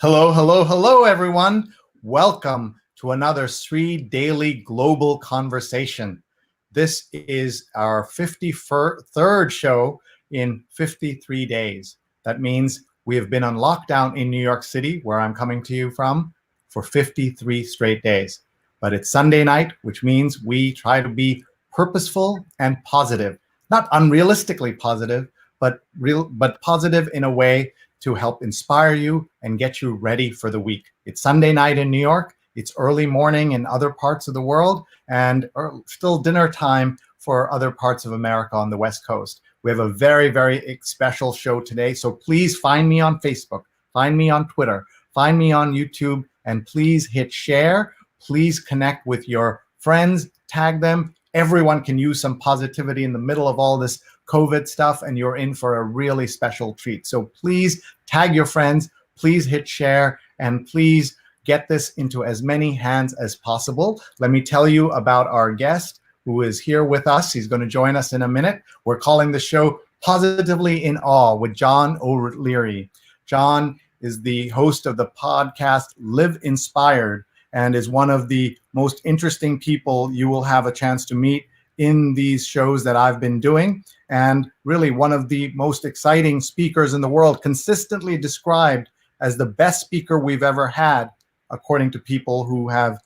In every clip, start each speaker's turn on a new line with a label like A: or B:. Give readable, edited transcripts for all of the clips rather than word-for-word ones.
A: Hello, hello, hello, everyone. Welcome to another Sree Daily Global Conversation. This is our 53rd show in 53 days. That means we have been on lockdown in New York City, where I'm coming to you from, for 53 straight days. But it's Sunday night, which means we try to be purposeful and positive. Not unrealistically positive, but positive in a way to help inspire you and get you ready for the week. It's Sunday night in New York. It's early morning in other parts of the world, and still dinner time for other parts of America on the West Coast. We have a very, very special show today. So please find me on Facebook, find me on Twitter, find me on YouTube, and please hit share. Please connect with your friends, tag them. Everyone can use some positivity in the middle of all this COVID stuff, and you're in for a really special treat. So please tag your friends, please hit share, and please get this into as many hands as possible. Let me tell you about our guest who is here with us. He's going to join us in a minute. We're calling the show Positively in Awe with John O'Leary. John is the host of the podcast Live Inspired and is one of the most interesting people you will have a chance to meet in these shows that I've been doing, and really one of the most exciting speakers in the world, consistently described as the best speaker we've ever had, according to people who have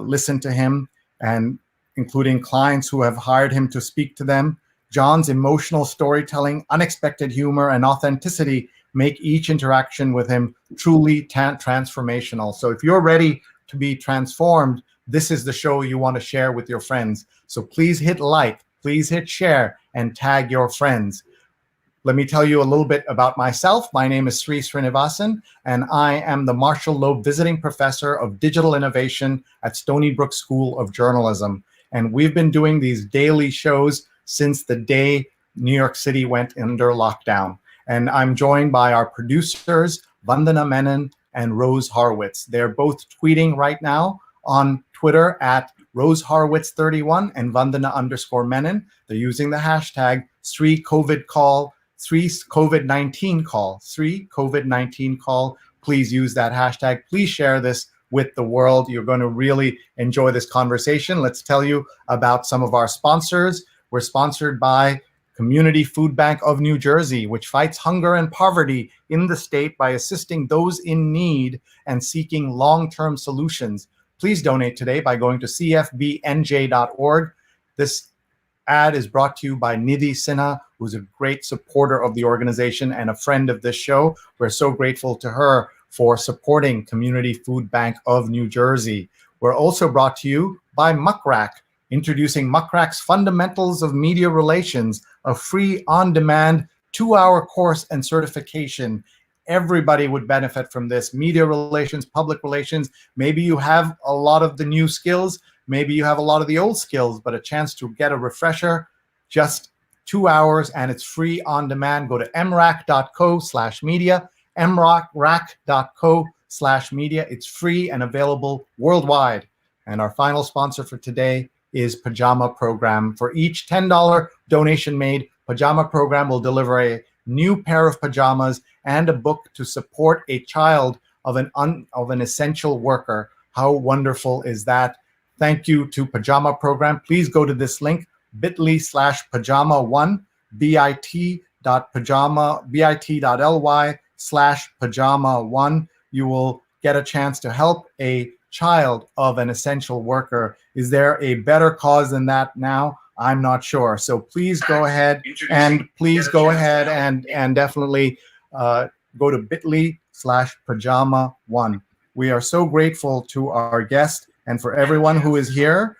A: listened to him, and including clients who have hired him to speak to them. John's emotional storytelling, unexpected humor, and authenticity make each interaction with him truly transformational. So if you're ready to be transformed, this is the show you want to share with your friends. So please hit like, please hit share, and tag your friends. Let me tell you a little bit about myself. My name is Sreenivasan, and I am the Marshall Loeb Visiting Professor of Digital Innovation at Stony Brook School of Journalism. And we've been doing these daily shows since the day New York City went under lockdown. And I'm joined by our producers, Vandana Menon and Rose Horowitz. They're both tweeting right now on Twitter at Rose Horowitz 31 and Vandana_Menon. They're using the hashtag Sree COVID call, Sree COVID-19 call, Sree COVID-19 call. Please use that hashtag. Please share this with the world. You're going to really enjoy this conversation. Let's tell you about some of our sponsors. We're sponsored by Community Food Bank of New Jersey, which fights hunger and poverty in the state by assisting those in need and seeking long-term solutions. Please donate today by going to cfbnj.org. This ad is brought to you by Nidhi Sinha, who's a great supporter of the organization and a friend of this show. We're so grateful to her for supporting Community Food Bank of New Jersey. We're also brought to you by Muckrack, introducing Muckrack's Fundamentals of Media Relations, a free on-demand 2-hour course and certification. Everybody would benefit from this. Media relations, public relations. Maybe you have a lot of the new skills. Maybe you have a lot of the old skills, but a chance to get a refresher, just 2 hours, and it's free on demand. Go to mrac.co/media, mrac.co/media. It's free and available worldwide. And our final sponsor for today is Pajama Program. For each $10 donation made, Pajama Program will deliver a new pair of pajamas and a book to support a child of an essential worker. How wonderful is that? Thank you to Pajama Program. Please go to this link, bit.ly/pajama1, bit.ly/pajama1. You will get a chance to help a child of an essential worker. Is there a better cause than that now? I'm not sure. So please go ahead and definitely go to bit.ly/pajama1. We are so grateful to our guest, and for everyone who is here,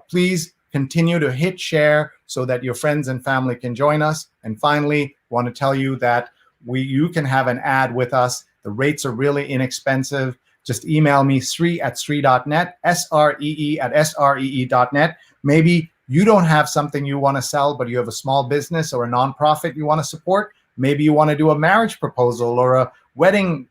A: please continue to hit share so that your friends and family can join us. And finally, want to tell you that you can have an ad with us. The rates are really inexpensive. Just email me, sree@sree.net, sree@sree.net. Maybe you don't have something you want to sell, but you have a small business or a nonprofit you want to support. Maybe you want to do a marriage proposal or a wedding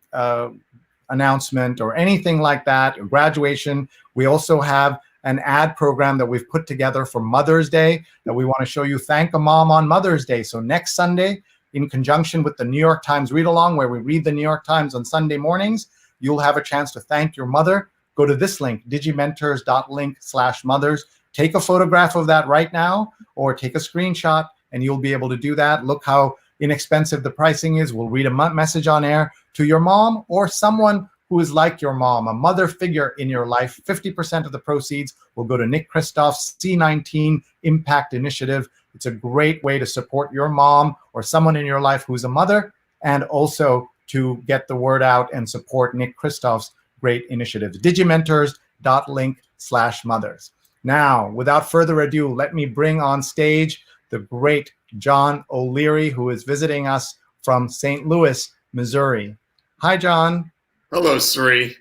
A: announcement or anything like that, or graduation. We also have an ad program that we've put together for Mother's Day that we want to show you. Thank a mom on Mother's Day. So next Sunday, in conjunction with the New York Times read along, where we read the New York Times on Sunday mornings, you'll have a chance to thank your mother. Go to this link, digimentors.link/mothers. Take a photograph of that right now, or take a screenshot, and you'll be able to do that. Look how inexpensive the pricing is. We'll read a message on air to your mom or someone who is like your mom, a mother figure in your life. 50% of the proceeds will go to Nick Kristoff's C19 Impact Initiative. It's a great way to support your mom or someone in your life who's a mother, and also to get the word out and support Nick Kristoff's great initiatives. digimentors.link/mothers. Now, without further ado, let me bring on stage the great John O'Leary, who is visiting us from St. Louis, Missouri. Hi, John.
B: Hello, Sree.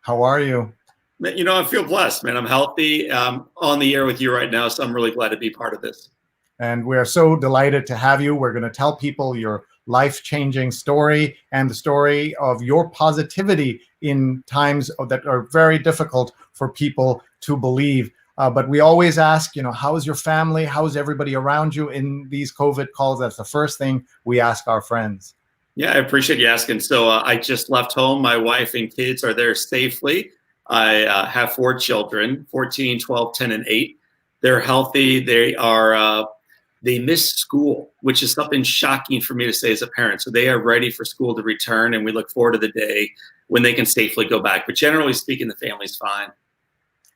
A: How are you?
B: You know, I feel blessed, man. I'm healthy. I'm on the air with you right now, so I'm really glad to be part of this.
A: And we're so delighted to have you. We're going to tell people your life-changing story and the story of your positivity in times that are very difficult for people to believe. But we always ask, how's your family? How's everybody around you in these COVID calls? That's the first thing we ask our friends.
B: Yeah, I appreciate you asking. So I just left home. My wife and kids are there safely. I have 4 children, 14, 12, 10, and 8. They're healthy. They miss school, which is something shocking for me to say as a parent. So they are ready for school to return, and we look forward to the day when they can safely go back. But generally speaking, the family's fine.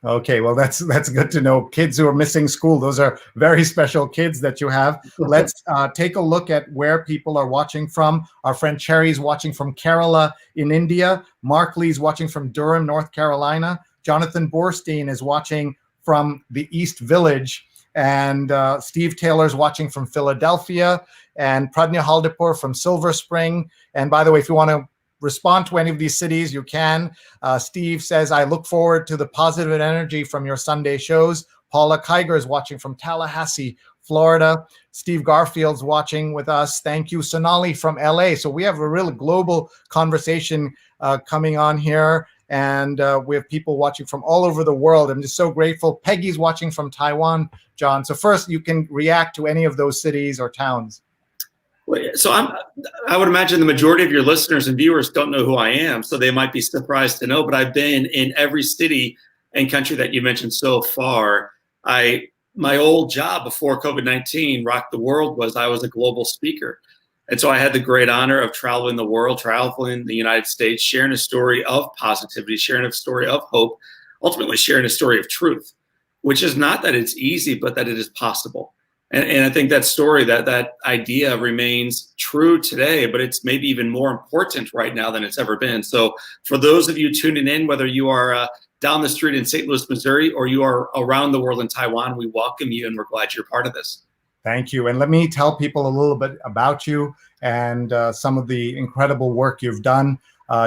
A: Okay, well, that's good to know. Kids who are missing school, those are very special kids that you have. Let's take a look at where people are watching from. Our friend Cherry's watching from Kerala in India. Mark Lee's watching from Durham, North Carolina. Jonathan Borstein is watching from the East Village. And Steve Taylor's watching from Philadelphia. And Pradnya Haldipur from Silver Spring. And by the way, if you want to respond to any of these cities, you can. Steve says, I look forward to the positive energy from your Sunday shows. Paula Kiger is watching from Tallahassee, Florida. Steve Garfield's watching with us. Thank you. Sonali from LA. So we have a real global conversation coming on here. And we have people watching from all over the world. I'm just so grateful. Peggy's watching from Taiwan, John. So first, you can react to any of those cities or towns.
B: So I would imagine the majority of your listeners and viewers don't know who I am, so they might be surprised to know, but I've been in every city and country that you mentioned so far. My old job before COVID-19 rocked the world was I was a global speaker. And so I had the great honor of traveling the world, traveling the United States, sharing a story of positivity, sharing a story of hope, ultimately sharing a story of truth, which is not that it's easy, but that it is possible. And I think that story, that idea remains true today, but it's maybe even more important right now than it's ever been. So for those of you tuning in, whether you are down the street in St. Louis, Missouri, or you are around the world in Taiwan, we welcome you and we're glad you're part of this.
A: Thank you. And let me tell people a little bit about you and some of the incredible work you've done.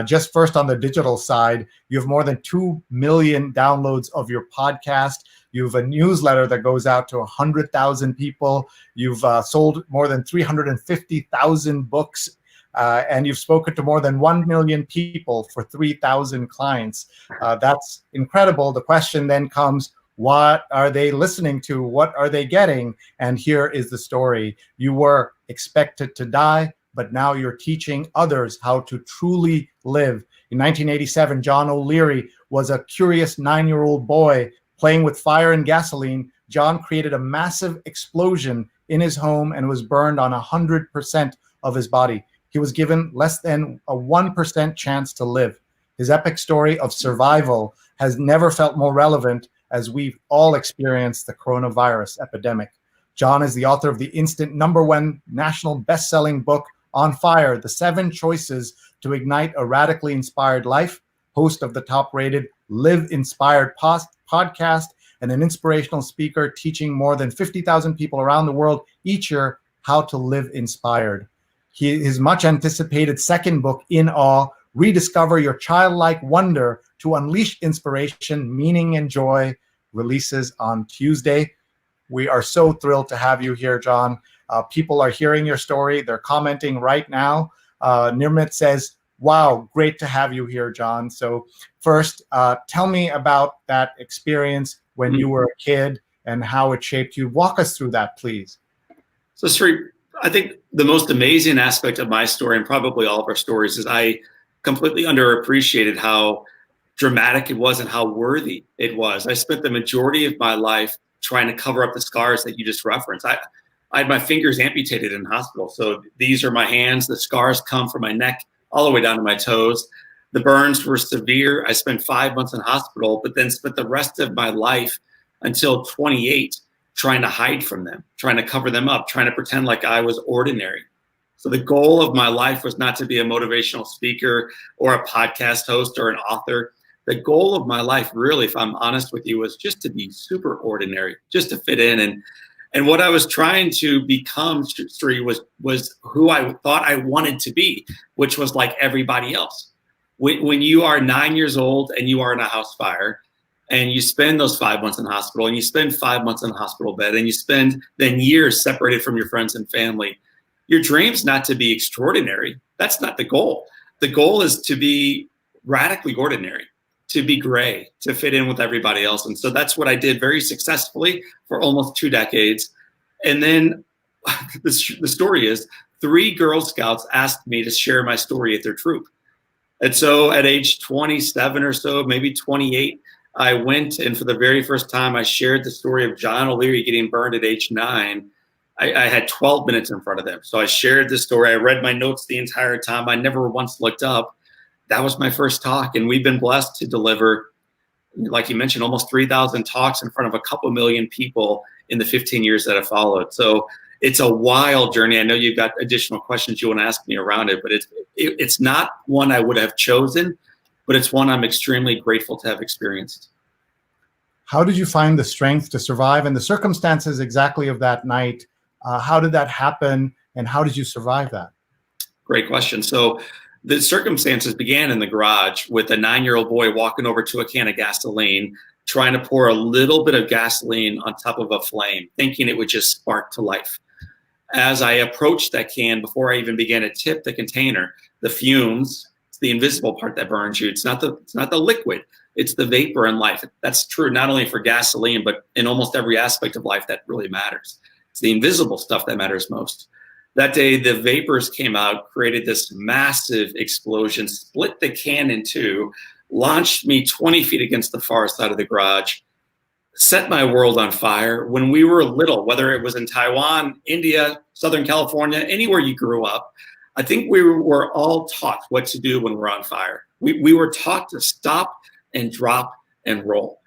A: Just first on the digital side, you have more than 2 million downloads of your podcast. You have a newsletter that goes out to 100,000 people. You've sold more than 350,000 books, and you've spoken to more than 1 million people for 3,000 clients. That's incredible. The question then comes, what are they listening to? What are they getting? And here is the story. You were expected to die, but now you're teaching others how to truly live. In 1987, John O'Leary was a curious 9-year-old boy playing with fire and gasoline. John created a massive explosion in his home and was burned on 100% of his body. He was given less than a 1% chance to live. His epic story of survival has never felt more relevant as we've all experienced the coronavirus epidemic. John is the author of the instant #1 national bestselling book, On Fire, The 7 Choices to Ignite a Radically Inspired Life, host of the top-rated Live Inspired podcast, and an inspirational speaker teaching more than 50,000 people around the world each year how to live inspired. His much-anticipated second book, In Awe, Rediscover Your Childlike Wonder to Unleash Inspiration, Meaning, and Joy, releases on Tuesday. We are so thrilled to have you here, John. People are hearing your story. They're commenting right now. Nirmit says, wow, great to have you here, John. So first, tell me about that experience when you were a kid and how it shaped you. Walk us through that, please.
B: So Sree, I think the most amazing aspect of my story, and probably all of our stories, is I completely underappreciated how dramatic it was and how worthy it was. I spent the majority of my life trying to cover up the scars that you just referenced. I had my fingers amputated in hospital. So these are my hands. The scars come from my neck all the way down to my toes. The burns were severe. I spent 5 months in hospital, but then spent the rest of my life until 28 trying to hide from them, trying to cover them up, trying to pretend like I was ordinary. So the goal of my life was not to be a motivational speaker or a podcast host or an author. The goal of my life, really, if I'm honest with you, was just to be super ordinary, just to fit in. And what I was trying to become, Sree, was who I thought I wanted to be, which was like everybody else. When you are 9 years old and you are in a house fire and you spend those 5 months in hospital and you spend 5 months in a hospital bed and you spend then years separated from your friends and family, your dream's not to be extraordinary. That's not the goal. The goal is to be radically ordinary, to be gray, to fit in with everybody else. And so that's what I did very successfully for almost 2 decades. And then the story is 3 Girl Scouts asked me to share my story at their troop. And so at age 27 or so, maybe 28, I went, and for the very first time, I shared the story of John O'Leary getting burned at age 9. I had 12 minutes in front of them. So I shared this story. I read my notes the entire time. I never once looked up. That was my first talk. And we've been blessed to deliver, like you mentioned, almost 3,000 talks in front of a couple million people in the 15 years that have followed. So it's a wild journey. I know you've got additional questions you want to ask me around it, but it's not one I would have chosen, but it's one I'm extremely grateful to have experienced.
A: How did you find the strength to survive and the circumstances exactly of that night? How did that happen, and how did you survive that?
B: Great question. So the circumstances began in the garage with a 9-year-old boy walking over to a can of gasoline, trying to pour a little bit of gasoline on top of a flame, thinking it would just spark to life. As I approached that can, before I even began to tip the container, the fumes, it's the invisible part that burns you. It's not the liquid. It's the vapor in life. That's true not only for gasoline, but in almost every aspect of life that really matters. It's the invisible stuff that matters most. That day, the vapors came out, created this massive explosion, split the can in two, launched me 20 feet against the far side of the garage, set my world on fire. When we were little, whether it was in Taiwan, India, Southern California, anywhere you grew up, I think we were all taught what to do when we're on fire. We were taught to stop and drop and roll.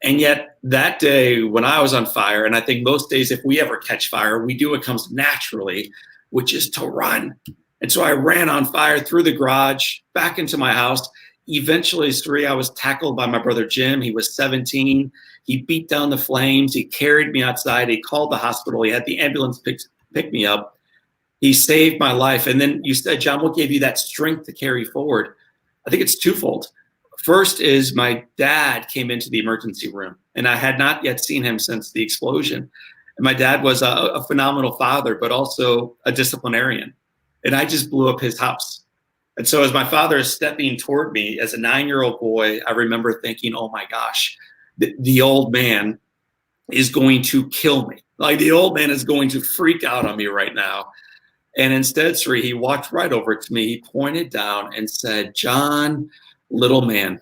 B: And yet that day when I was on fire, and I think most days if we ever catch fire, we do what comes naturally, which is to run. And so I ran on fire through the garage, back into my house. Eventually, Sree, I was tackled by my brother Jim. He was 17. He beat down the flames. He carried me outside. He called the hospital. He had the ambulance pick me up. He saved my life. And then you said, John, what gave you that strength to carry forward? I think it's twofold. First is my dad came into the emergency room, and I had not yet seen him since the explosion. And my dad was a phenomenal father, but also a disciplinarian. And I just blew up his house. And so as my father is stepping toward me as a 9-year-old boy, I remember thinking, oh my gosh, the old man is going to kill me. Like the old man is going to freak out on me right now. And instead, Sree, he walked right over to me. He pointed down and said, John, little man,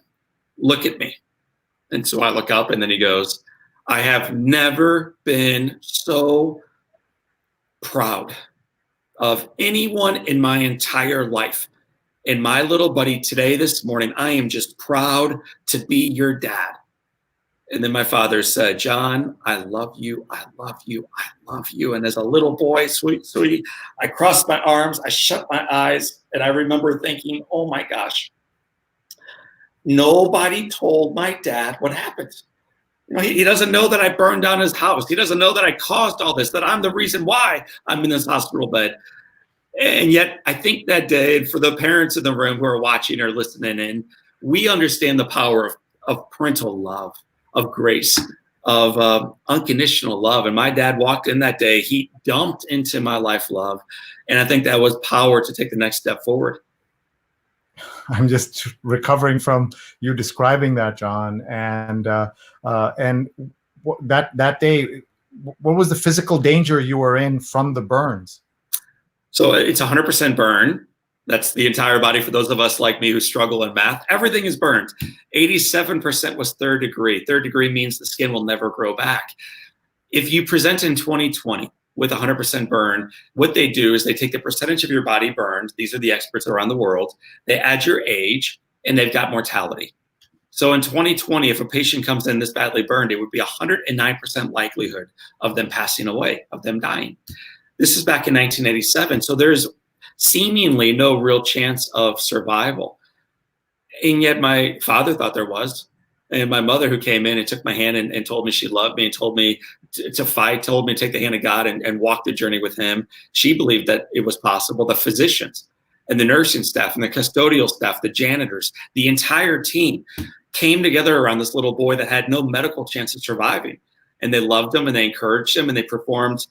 B: look at me. And so I look up, and then he goes, I have never been so proud of anyone in my entire life. And my little buddy today, this morning, I am just proud to be your dad. And then my father said, John, I love you. I love you. I love you. And as a little boy, sweetie, I crossed my arms, I shut my eyes, and I remember thinking, oh my gosh, nobody told my dad what happened. You know, he doesn't know that I burned down his house. He doesn't know that I caused all this, that I'm the reason why I'm in this hospital bed. And yet I think that day, and for the parents in the room who are watching or listening in, we understand the power of parental love, of grace, of unconditional love. And my dad walked in that day. He dumped into my life love. And I think that was power to take the next step forward.
A: I'm just recovering from you describing that, John. And that day, what was the physical danger you were in from the burns?
B: So it's 100% burn. That's the entire body. For those of us like me who struggle in math, everything is burned. 87% was third degree. Third degree means the skin will never grow back. If you present in 2020 with 100% burn, what they do is they take the percentage of your body burned. These are the experts around the world. They add your age, and they've got mortality. So in 2020, if a patient comes in this badly burned, it would be 109% likelihood of them passing away, of them dying. This is back in 1987. So there's seemingly no real chance of survival. And yet my father thought there was. And my mother, who came in and took my hand and told me she loved me and told me to fight, told me to take the hand of God and walk the journey with him, she believed that it was possible. The physicians and the nursing staff and the custodial staff, the janitors, the entire team came together around this little boy that had no medical chance of surviving. And they loved him and they encouraged him and they performed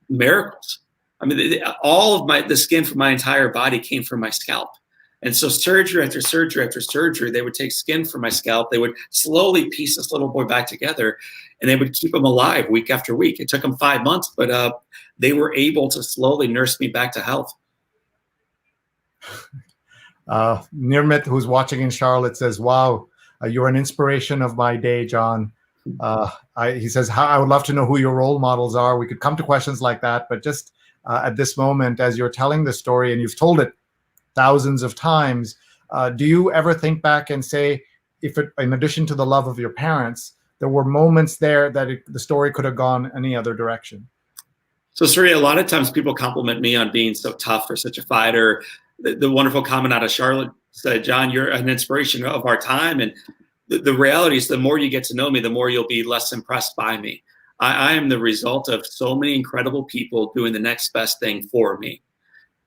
B: miracles. I mean, all of the skin from my entire body came from my scalp. And so surgery after surgery after surgery, they would take skin from my scalp. They would slowly piece this little boy back together, and they would keep him alive week after week. It took them 5 months, but they were able to slowly nurse me back to health.
A: Nirmit, who's watching in Charlotte, says, wow, you're an inspiration of my day, John. He says, I would love to know who your role models are. We could come to questions like that, but just at this moment, as you're telling the story, and you've told it thousands of times, do you ever think back and say, in addition to the love of your parents, there were moments there that the story could have gone any other direction?
B: So, Sree, a lot of times people compliment me on being so tough or such a fighter. The wonderful comment out of Charlotte said, John, you're an inspiration of our time. And the reality is, the more you get to know me, the more you'll be less impressed by me. I am the result of so many incredible people doing the next best thing for me.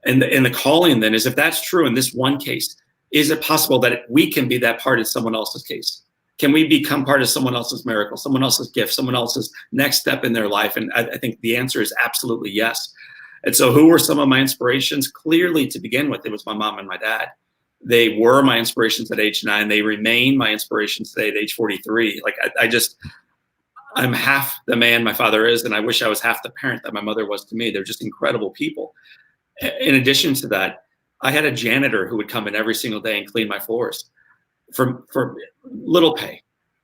B: And the calling then is, if that's true in this one case, is it possible that we can be that part in someone else's case? Can we become part of someone else's miracle, someone else's gift, someone else's next step in their life? And I think the answer is absolutely yes. And so who were some of my inspirations? Clearly, to begin with, it was my mom and my dad. They were my inspirations at age 9. They remain my inspirations today at age 43. Like I'm half the man my father is, and I wish I was half the parent that my mother was to me. They're just incredible people. In addition to that, I had a janitor who would come in every single day and clean my floors for little pay.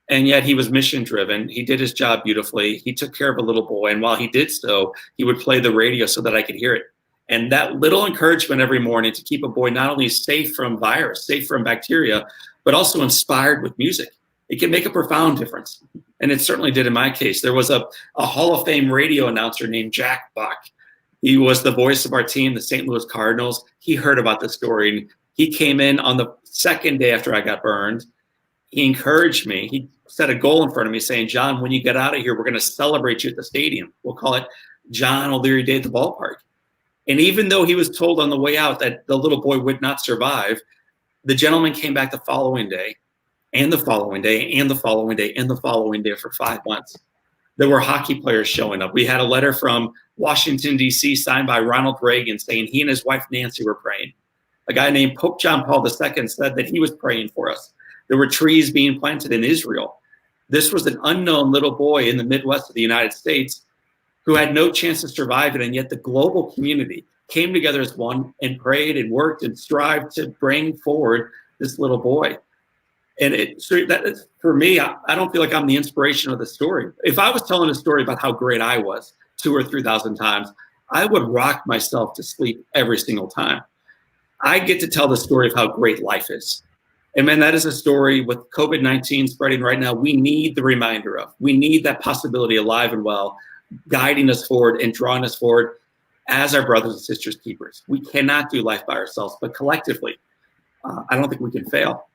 B: And yet he was mission driven. He did his job beautifully. He took care of a little boy. And while he did so, he would play the radio so that I could hear it. And that little encouragement every morning to keep a boy not only safe from virus, safe from bacteria, but also inspired with music, it can make a profound difference. And it certainly did in my case. There was a Hall of Fame radio announcer named Jack Buck. He was the voice of our team, the St. Louis Cardinals. He heard about the story, and he came in on the second day after I got burned. He encouraged me. He set a goal in front of me saying, John, when you get out of here, we're going to celebrate you at the stadium. We'll call it John O'Leary Day at the ballpark. And even though he was told on the way out that the little boy would not survive, the gentleman came back the following day, and the following day, and the following day, and the following day for 5 months. There were hockey players showing up. We had a letter from Washington, D.C. signed by Ronald Reagan saying he and his wife Nancy were praying. A guy named Pope John Paul II said that he was praying for us. There were trees being planted in Israel. This was an unknown little boy in the Midwest of the United States who had no chance to survive it, and yet the global community came together as one and prayed and worked and strived to bring forward this little boy. And for me, I don't feel like I'm the inspiration of the story. If I was telling a story about how great I was 2,000 or 3,000 times, I would rock myself to sleep every single time. I get to tell the story of how great life is. And man, that is a story with COVID-19 spreading right now. We need the reminder of. We need that possibility alive and well, guiding us forward and drawing us forward as our brothers and sisters keepers. We cannot do life by ourselves, but collectively, I don't think we can fail.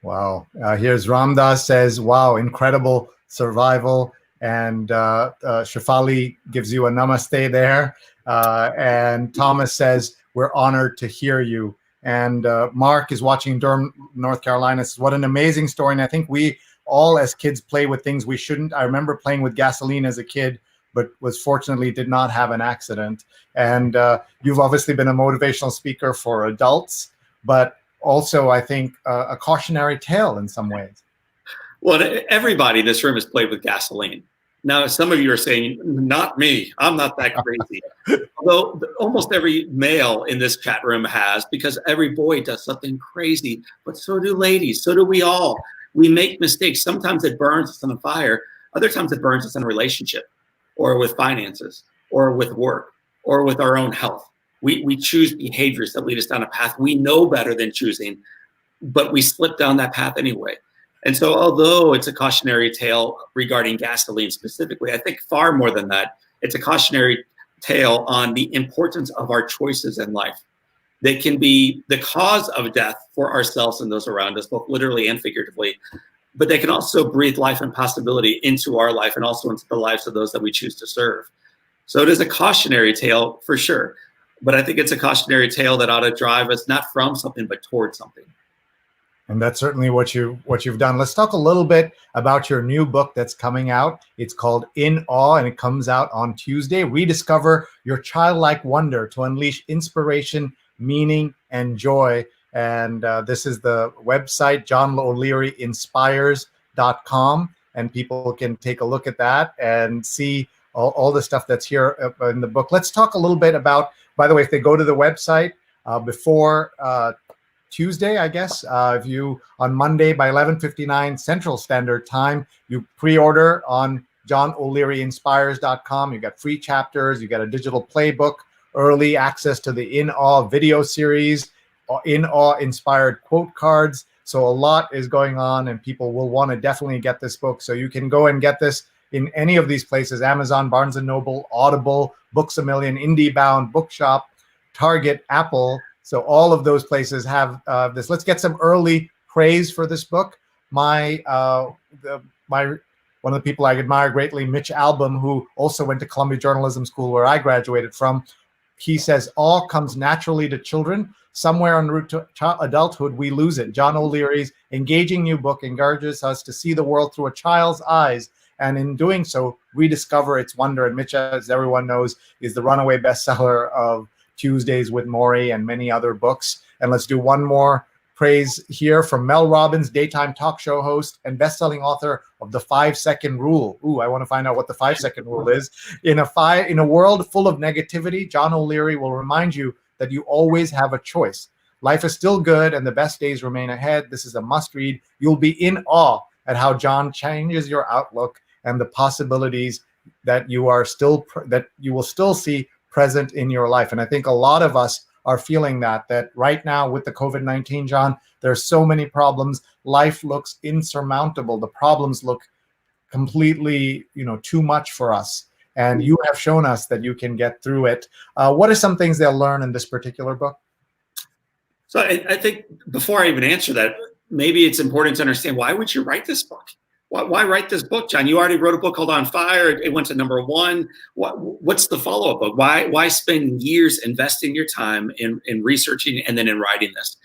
A: Wow. Here's Ramdas says, wow, incredible survival. And Shafali gives you a namaste there. And Thomas says, we're honored to hear you. And Mark is watching Durham, North Carolina. Says, what an amazing story. And I think we all as kids play with things we shouldn't. I remember playing with gasoline as a kid, but fortunately did not have an accident. And you've obviously been a motivational speaker for adults, but also, I think, a cautionary tale in some ways.
B: Well, everybody in this room has played with gasoline. Now, some of you are saying, not me, I'm not that crazy. Although almost every male in this chat room has, because every boy does something crazy, but so do ladies, so do we all. We make mistakes. Sometimes it burns us on fire. Other times it burns us in a relationship or with finances or with work or with our own health. We choose behaviors that lead us down a path we know better than choosing, but we slip down that path anyway. And so although it's a cautionary tale regarding gasoline specifically, I think far more than that, it's a cautionary tale on the importance of our choices in life. They can be the cause of death for ourselves and those around us, both literally and figuratively, but they can also breathe life and possibility into our life and also into the lives of those that we choose to serve. So it is a cautionary tale for sure, but I think it's a cautionary tale that ought to drive us not from something, but towards something.
A: And that's certainly what you've done. Let's talk a little bit about your new book that's coming out. It's called In Awe, and it comes out on Tuesday. Rediscover your childlike wonder to unleash inspiration, meaning, and joy. And this is the website, johnolearyinspires.com. And people can take a look at that and see all the stuff that's here in the book. Let's talk a little bit about, by the way, if they go to the website before Tuesday, I guess, if you on Monday by 11:59 Central Standard Time, you pre-order on johnolearyinspires.com. You got free chapters, you got a digital playbook, early access to the In Awe video series, In Awe inspired quote cards. So a lot is going on, and people will want to definitely get this book. So you can go and get this in any of these places: Amazon, Barnes & Noble, Audible, Books A Million, IndieBound, Bookshop, Target, Apple. So all of those places have this. Let's get some early praise for this book. One of the people I admire greatly, Mitch Albom, who also went to Columbia Journalism School, where I graduated from, he says, "Awe comes naturally to children. Somewhere en route to adulthood, we lose it." John O'Leary's engaging new book encourages us to see the world through a child's eyes, and in doing so, rediscover its wonder. And Mitch, as everyone knows, is the runaway bestseller of Tuesdays with Morrie and many other books. And let's do one more praise here from Mel Robbins, daytime talk show host and best-selling author of The 5-Second Rule. Ooh, I want to find out what the 5-second rule is. In a world full of negativity, John O'Leary will remind you that you always have a choice. Life is still good and the best days remain ahead. This is a must-read. You'll be in awe at how John changes your outlook and the possibilities that you will still see present in your life. And I think a lot of us are feeling that right now with the COVID-19, John, there's so many problems. Life looks insurmountable. The problems look completely, too much for us. And you have shown us that you can get through it. What are some things they'll learn in this particular book?
B: So I think before I even answer that, maybe it's important to understand, why would you write this book? Why write this book, John? You already wrote a book called On Fire. It went to #1. What's the follow-up book? Why spend years investing your time in researching and then in writing this?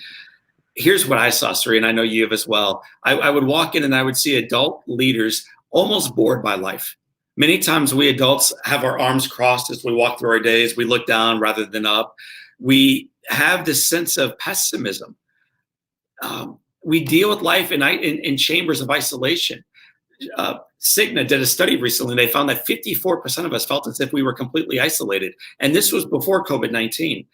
B: Here's what I saw, Sree, and I know you have as well. I would walk in and I would see adult leaders almost bored by life. Many times we adults have our arms crossed as we walk through our days. We look down rather than up. We have this sense of pessimism. We deal with life in chambers of isolation. Cigna did a study recently. They found that 54% of us felt as if we were completely isolated. And this was before COVID-19.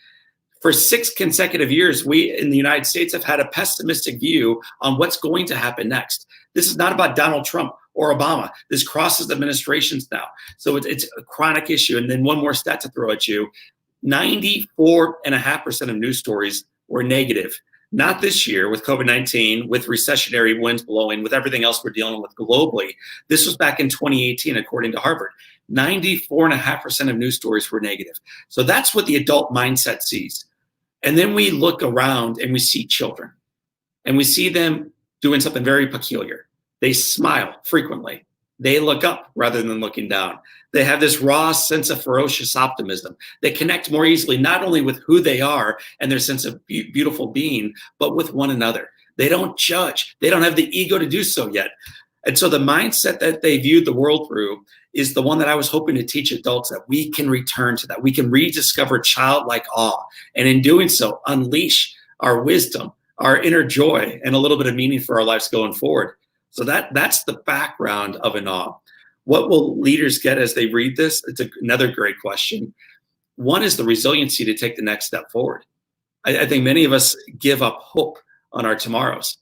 B: For 6 consecutive years, we in the United States have had a pessimistic view on what's going to happen next. This is not about Donald Trump or Obama. This crosses administrations now. So it's a chronic issue. And then one more stat to throw at you. 94.5% of news stories were negative. Not this year with COVID-19, with recessionary winds blowing, with everything else we're dealing with globally. This was back in 2018, according to Harvard. 94.5% of news stories were negative. So that's what the adult mindset sees. And then we look around and we see children. And we see them doing something very peculiar. They smile frequently. They look up rather than looking down. They have this raw sense of ferocious optimism. They connect more easily, not only with who they are and their sense of beautiful being, but with one another. They don't judge. They don't have the ego to do so yet. And so the mindset that they viewed the world through is the one that I was hoping to teach adults, that we can return to that. We can rediscover childlike awe. And in doing so, unleash our wisdom, our inner joy, and a little bit of meaning for our lives going forward. So that's the background of In Awe. What will leaders get as they read this? It's another great question. One is the resiliency to take the next step forward. I think many of us give up hope on our tomorrows.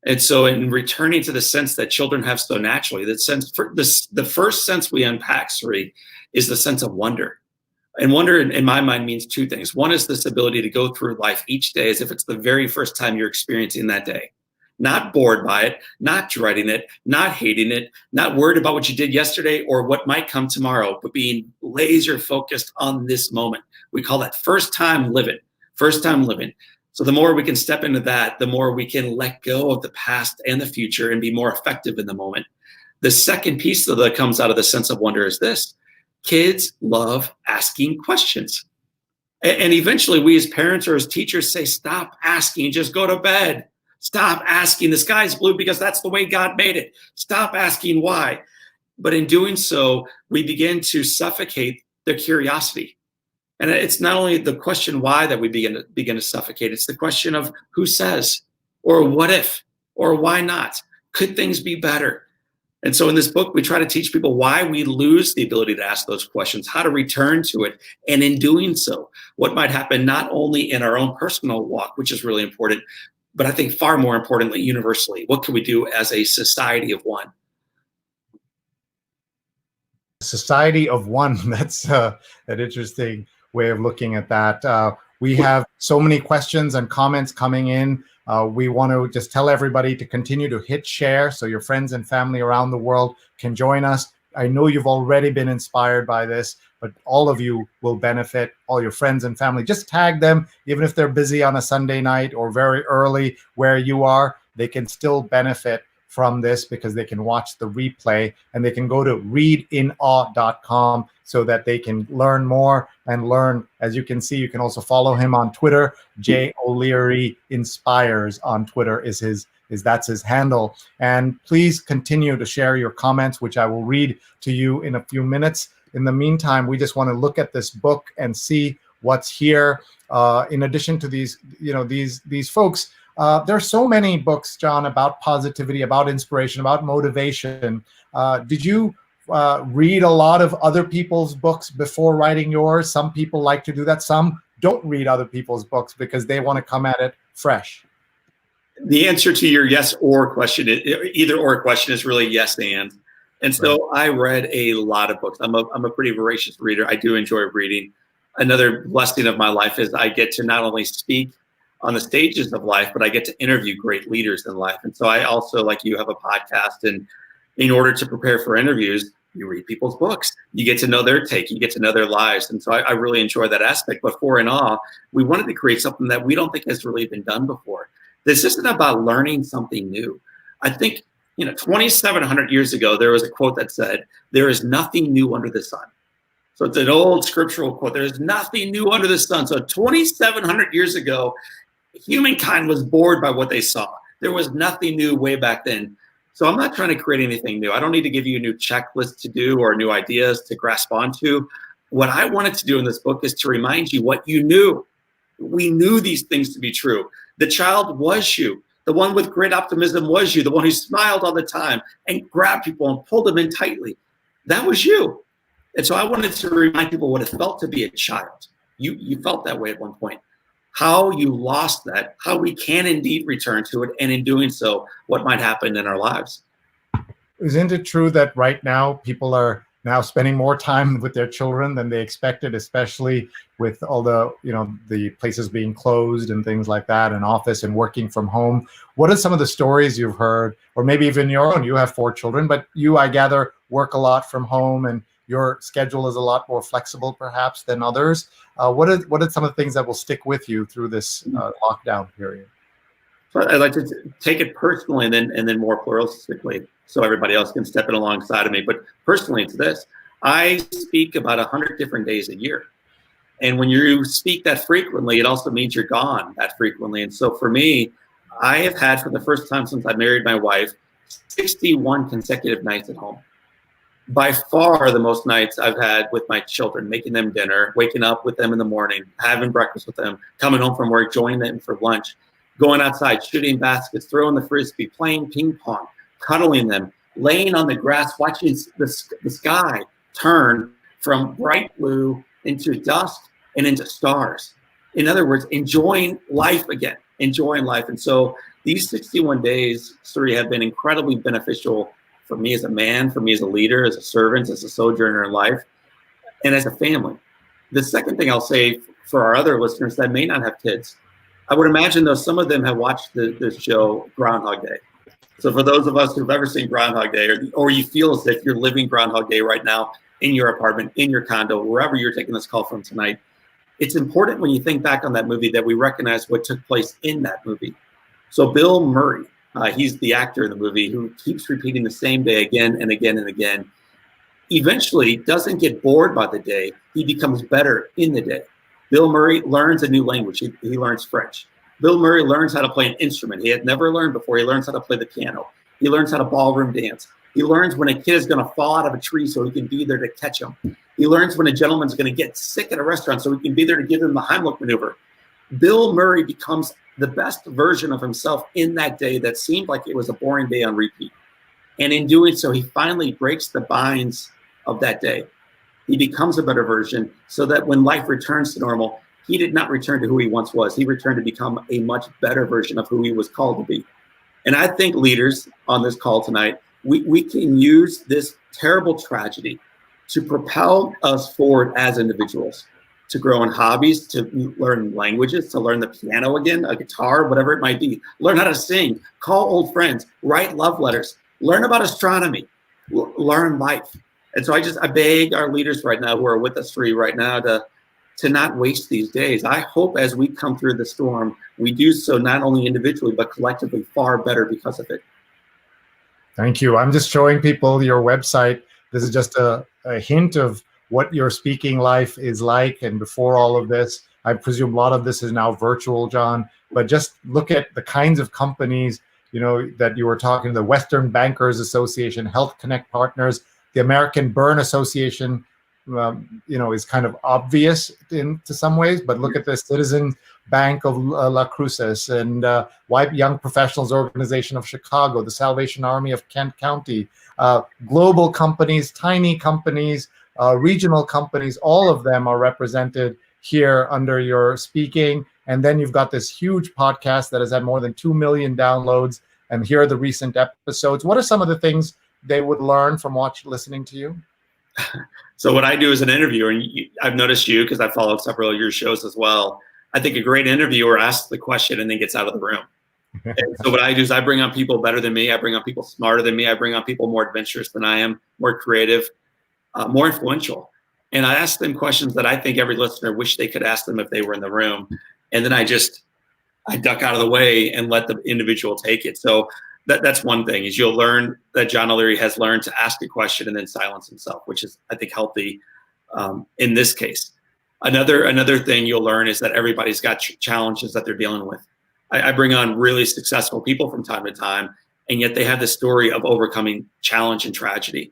B: And so in returning to the sense that children have so naturally, the first sense we unpack, Sree, is the sense of wonder. And wonder in my mind means two things. One is this ability to go through life each day as if it's the very first time you're experiencing that day. Not bored by it, not dreading it, not hating it, not worried about what you did yesterday or what might come tomorrow, but being laser focused on this moment. We call that first time living. First time living. So the more we can step into that, the more we can let go of the past and the future and be more effective in the moment. The second piece that comes out of the sense of wonder is this. Kids love asking questions. And eventually we as parents or as teachers say, stop asking, just go to bed. Stop asking, the sky's blue because that's the way God made it. Stop asking why. But in doing so, we begin to suffocate their curiosity. And it's not only the question why that we begin to suffocate, it's the question of who says, or what if, or why not? Could things be better? And so in this book, we try to teach people why we lose the ability to ask those questions, how to return to it. And in doing so, what might happen not only in our own personal walk, which is really important, but I think far more importantly, universally, what can we do as a society of one?
A: Society of one. That's an interesting way of looking at that. We have so many questions and comments coming in. We want to just tell everybody to continue to hit share so your friends and family around the world can join us. I know you've already been inspired by this, but all of you will benefit, all your friends and family. Just tag them, even if they're busy on a Sunday night or very early where you are, they can still benefit from this because they can watch the replay, and they can go to readinawe.com so that they can learn more and learn. As you can see, you can also follow him on Twitter. J. O'Leary Inspires on Twitter that's his handle. And please continue to share your comments, which I will read to you in a few minutes. In the meantime, we just want to look at this book and see what's here. In addition to these folks, there are so many books, John, about positivity, about inspiration, about motivation. Did you read a lot of other people's books before writing yours? Some people like to do that. Some don't read other people's books because they want to come at it fresh.
B: The answer to your yes or question, either or question, is really yes and. And so I read a lot of books. I'm a pretty voracious reader. I do enjoy reading. Another blessing of my life is I get to not only speak on the stages of life, but I get to interview great leaders in life. And so I also, like you, have a podcast. And in order to prepare for interviews, you read people's books. You get to know their take. You get to know their lives. And so I really enjoy that aspect. But for in all, we wanted to create something that we don't think has really been done before. This isn't about learning something new. I think, 2,700 years ago, there was a quote that said, there is nothing new under the sun. So it's an old scriptural quote. There is nothing new under the sun. So 2,700 years ago, humankind was bored by what they saw. There was nothing new way back then. So I'm not trying to create anything new. I don't need to give you a new checklist to do or new ideas to grasp onto. What I wanted to do in this book is to remind you what you knew. We knew these things to be true. The child was you. The one with great optimism was you. The one who smiled all the time and grabbed people and pulled them in tightly. That was you. And so I wanted to remind people what it felt to be a child. You felt that way at one point. How you lost that, how we can indeed return to it, and in doing so, what might happen in our lives.
A: Isn't it true that right now people are now spending more time with their children than they expected, especially with all the, the places being closed and things like that, and office and working from home? What are some of the stories you've heard, or maybe even your own? You have 4 children, but you, I gather, work a lot from home, and your schedule is a lot more flexible perhaps than others. What are some of the things that will stick with you through this lockdown period?
B: So I'd like to take it personally and then more pluralistically, so everybody else can step in alongside of me. But personally, to this, I speak about 100 different days a year. And when you speak that frequently, it also means you're gone that frequently. And so for me, I have had, for the first time since I married my wife, 61 consecutive nights at home. By far the most nights I've had with my children, making them dinner, waking up with them in the morning, having breakfast with them, coming home from work, joining them for lunch, going outside, shooting baskets, throwing the frisbee, playing ping pong, cuddling them, laying on the grass, watching the sky turn from bright blue into dust and into stars. In other words, enjoying life again, enjoying life. And so these 61 days, Sree, have been incredibly beneficial for me as a man, for me as a leader, as a servant, as a sojourner in life, and as a family. The second thing I'll say for our other listeners that may not have kids, I would imagine, though, some of them have watched the show Groundhog Day. So for those of us who've ever seen Groundhog Day, or you feel as if you're living Groundhog Day right now in your apartment, in your condo, wherever you're taking this call from tonight, it's important when you think back on that movie that we recognize what took place in that movie. So Bill Murray, he's the actor in the movie who keeps repeating the same day again and again and again. Eventually doesn't get bored by the day. He becomes better in the day. Bill Murray learns a new language. He learns French. Bill Murray learns how to play an instrument he had never learned before. He learns how to play the piano. He learns how to ballroom dance. He learns when a kid is going to fall out of a tree so he can be there to catch him. He learns when a gentleman's going to get sick at a restaurant so he can be there to give him the Heimlich maneuver. Bill Murray becomes the best version of himself in that day that seemed like it was a boring day on repeat. And in doing so, he finally breaks the binds of that day. He becomes a better version so that when life returns to normal, he did not return to who he once was. He returned to become a much better version of who he was called to be. And I think leaders on this call tonight, we can use this terrible tragedy to propel us forward as individuals, to grow in hobbies, to learn languages, to learn the piano again, a guitar, whatever it might be, learn how to sing, call old friends, write love letters, learn about astronomy, learn life. And so I beg our leaders right now who are with us, Sree, right now to not waste these days. I hope as we come through the storm, we do so not only individually, but collectively far better because of it.
A: Thank you. I'm just showing people your website. This is just a hint of what your speaking life is like. And before all of this, I presume a lot of this is now virtual, John, but just look at the kinds of companies, that you were talking, the Western Bankers Association, Health Connect Partners, the American Burn Association, is kind of obvious to some ways, but look at the Citizen Bank of La Cruces and White Young Professionals Organization of Chicago, the Salvation Army of Kent County, global companies, tiny companies, regional companies, all of them are represented here under your speaking. And then you've got this huge podcast that has had more than 2 million downloads. And here are the recent episodes. What are some of the things they would learn from listening to you?
B: So what I do as an interviewer, and I've noticed you because I followed several of your shows as well, I think a great interviewer asks the question and then gets out of the room. And so what I do is I bring on people better than me. I bring on people smarter than me. I bring on people more adventurous than I am, more creative, more influential. And I ask them questions that I think every listener wish they could ask them if they were in the room. And then I duck out of the way and let the individual take it. So that's one thing, is you'll learn that John O'Leary has learned to ask a question and then silence himself, which is, I think, healthy in this case. Another thing you'll learn is that everybody's got challenges that they're dealing with. I bring on really successful people from time to time, and yet they have the story of overcoming challenge and tragedy.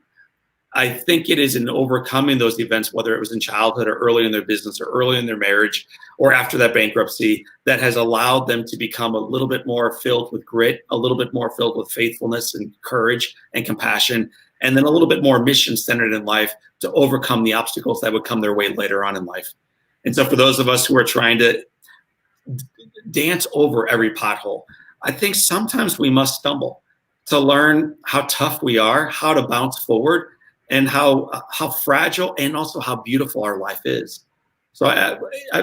B: I think it is in overcoming those events, whether it was in childhood or early in their business or early in their marriage or after that bankruptcy, that has allowed them to become a little bit more filled with grit, a little bit more filled with faithfulness and courage and compassion, and then a little bit more mission-centered in life to overcome the obstacles that would come their way later on in life. And so for those of us who are trying to dance over every pothole, I think sometimes we must stumble to learn how tough we are, how to bounce forward, and how fragile and also how beautiful our life is. So I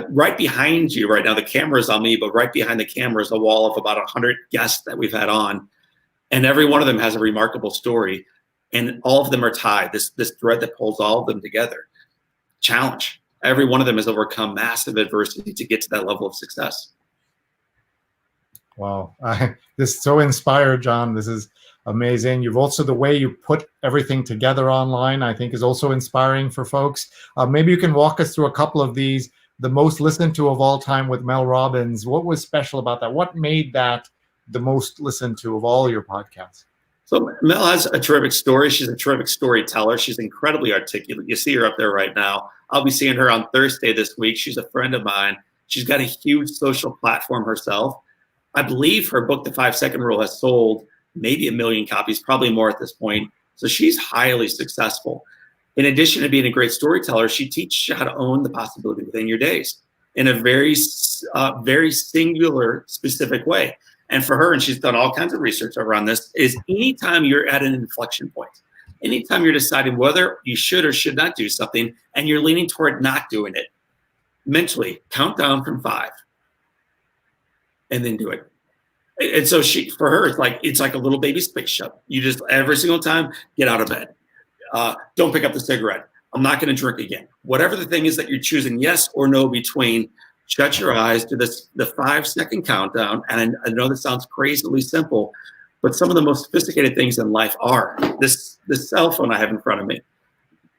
B: right behind you right now, the camera is on me, but right behind the camera is a wall of about 100 guests that we've had on. And every one of them has a remarkable story. And all of them are tied, this thread that pulls all of them together. Challenge. Every one of them has overcome massive adversity to get to that level of success.
A: Wow. This is so inspired, John. This is amazing. You've also, the way you put everything together online, I think is also inspiring for folks. Maybe you can walk us through a couple of these. The most listened to of all time with Mel Robbins. What was special about that? What made that the most listened to of all your podcasts?
B: So Mel has a terrific story. She's a terrific storyteller. She's incredibly articulate. You see her up there right now. I'll be seeing her on Thursday this week. She's a friend of mine. She's got a huge social platform herself. I believe her book, The 5 Second Rule, has sold maybe 1 million copies, probably more at this point. So she's highly successful. In addition to being a great storyteller, she teaches you how to own the possibility within your days in a very singular, specific way. And for her, and she's done all kinds of research around this, is anytime you're at an inflection point, anytime you're deciding whether you should or should not do something, and you're leaning toward not doing it, mentally count down from 5 and then do it. And so for her, it's like a little baby spaceship. You just, every single time, get out of bed. Don't pick up the cigarette. I'm not going to drink again. Whatever the thing is that you're choosing yes or no between, shut your eyes to the 5-second countdown. And I know this sounds crazily simple, but some of the most sophisticated things in life are this cell phone I have in front of me.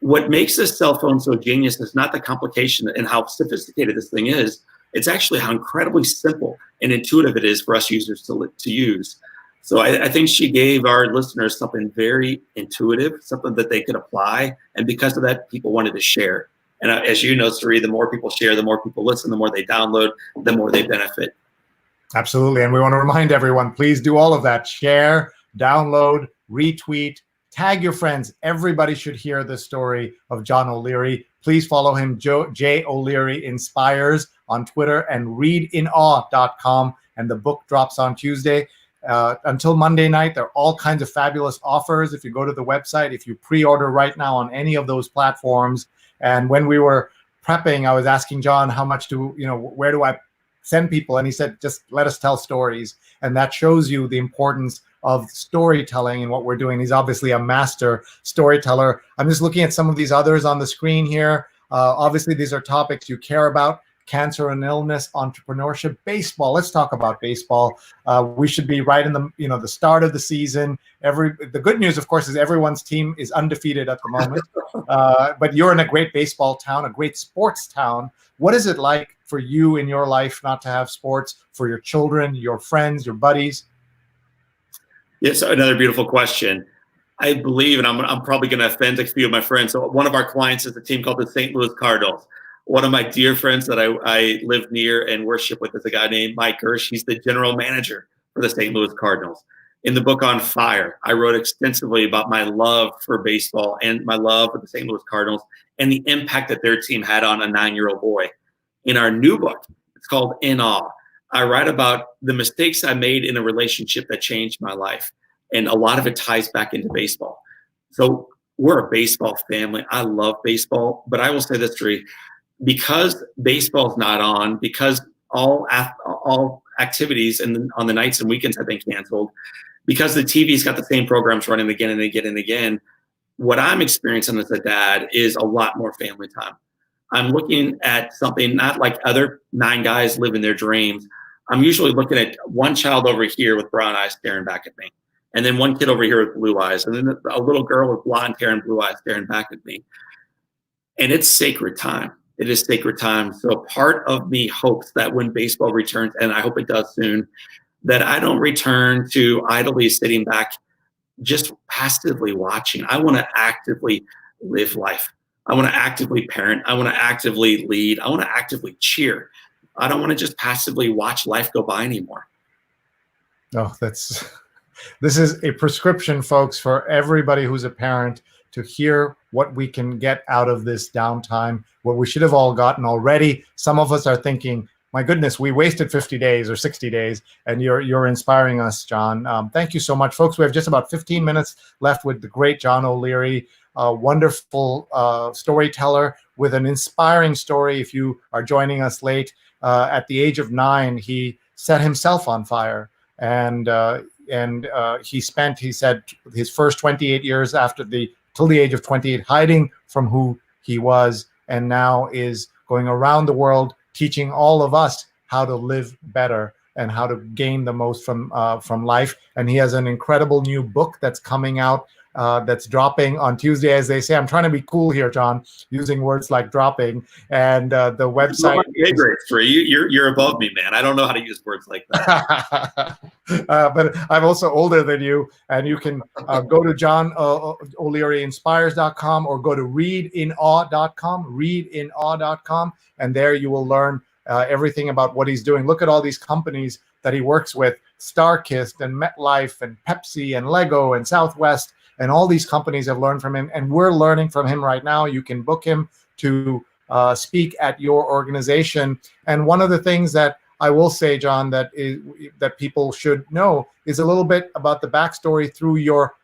B: What makes this cell phone so genius is not the complication and how sophisticated this thing is. It's actually how incredibly simple and intuitive it is for us users to use. So I think she gave our listeners something very intuitive, something that they could apply. And because of that, people wanted to share. And as you know, Sree, the more people share, the more people listen, the more they download, the more they benefit.
A: Absolutely. And we want to remind everyone, please do all of that. Share, download, retweet, tag your friends. Everybody should hear the story of John O'Leary. Please follow him, J. O'Leary Inspires on Twitter, and readinawe.com. And the book drops on Tuesday. Until Monday night, there are all kinds of fabulous offers. If you go to the website, if you pre-order right now on any of those platforms. And when we were prepping, I was asking John, how much where do I send people? And he said, just let us tell stories. And that shows you the importance of storytelling and what we're doing. He's obviously a master storyteller. I'm just looking at some of these others on the screen here. Obviously, these are topics you care about. Cancer and illness, entrepreneurship, baseball. Let's talk about baseball. We should be right in the start of the season. The good news, of course, is everyone's team is undefeated at the moment. But you're in a great baseball town, a great sports town. What is it like for you in your life not to have sports, for your children, your friends, your buddies?
B: Yes, another beautiful question. I believe, and I'm probably going to offend a few of my friends. So one of our clients is a team called the St. Louis Cardinals. One of my dear friends that I live near and worship with is a guy named Mike Gersh. He's the general manager for the St. Louis Cardinals. In the book On Fire, I wrote extensively about my love for baseball and my love for the St. Louis Cardinals and the impact that their team had on a 9-year-old boy. In our new book, it's called In Awe, I write about the mistakes I made in a relationship that changed my life. And a lot of it ties back into baseball. So we're a baseball family. I love baseball, but I will say this, Sree, because baseball's not on, because all activities on the nights and weekends have been canceled, because the TV's got the same programs running again and again and again, what I'm experiencing as a dad is a lot more family time. I'm looking at something not like other 9 guys living their dreams. I'm usually looking at one child over here with brown eyes staring back at me, and then one kid over here with blue eyes, and then a little girl with blonde hair and blue eyes staring back at me. And it's sacred time. It is sacred time. So part of me hopes that when baseball returns, and I hope it does soon, that I don't return to idly sitting back, just passively watching. I want to actively live life. I want to actively parent. I want to actively lead. I want to actively cheer. I don't want to just passively watch life go by anymore.
A: Oh, this is a prescription, folks, for everybody who's a parent, to hear what we can get out of this downtime, what we should have all gotten already. Some of us are thinking, my goodness, we wasted 50 days or 60 days, and you're inspiring us, John. Thank you so much, folks. We have just about 15 minutes left with the great John O'Leary, a wonderful storyteller with an inspiring story. If you are joining us late, at the age of 9, he set himself on fire, and he spent, he said, his first 28 years till the age of 28 hiding from who he was, and now is going around the world teaching all of us how to live better and how to gain the most from life. And he has an incredible new book that's coming out, that's dropping on Tuesday, as they say. I'm trying to be cool here, John, using words like dropping. And the website.
B: You're above me, man. I don't know how to use words like that.
A: But I'm also older than you, and you can go to johnolearyinspires.com or go to readinawe.com, and there you will learn everything about what he's doing. Look at all these companies that he works with, StarKist and MetLife and Pepsi and Lego and Southwest, and all these companies have learned from him, and we're learning from him right now. You can book him to speak at your organization. And one of the things that I will say, John, that people should know is a little bit about the backstory through your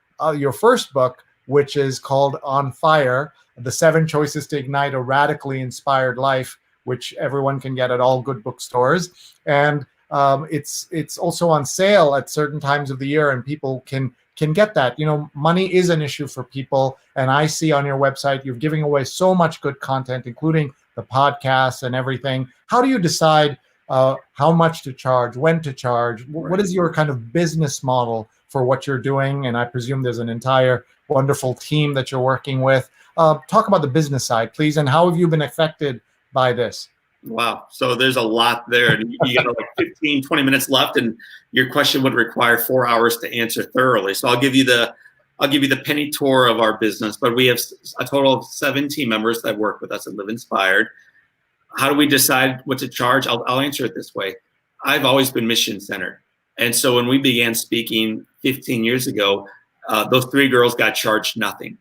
A: first book, which is called On Fire: The 7 Choices to Ignite a Radically Inspired Life, which everyone can get at all good bookstores. And it's also on sale at certain times of the year, and people can get that. You know, money is an issue for people, and I see on your website you're giving away so much good content, including the podcasts and everything. How do you decide how much to charge, when to charge? What is your kind of business model for what you're doing? And I presume there's an entire wonderful team that you're working with. Talk about the business side, please, and how have you been affected by this?
B: Wow. So there's a lot there. You got like 15, 20 minutes left, and your question would require 4 hours to answer thoroughly. So I'll give you the penny tour of our business, but we have a total of 7 team members that work with us at Live Inspired. How do we decide what to charge? I'll answer it this way. I've always been mission centered. And so when we began speaking 15 years ago, those 3 girls got charged nothing.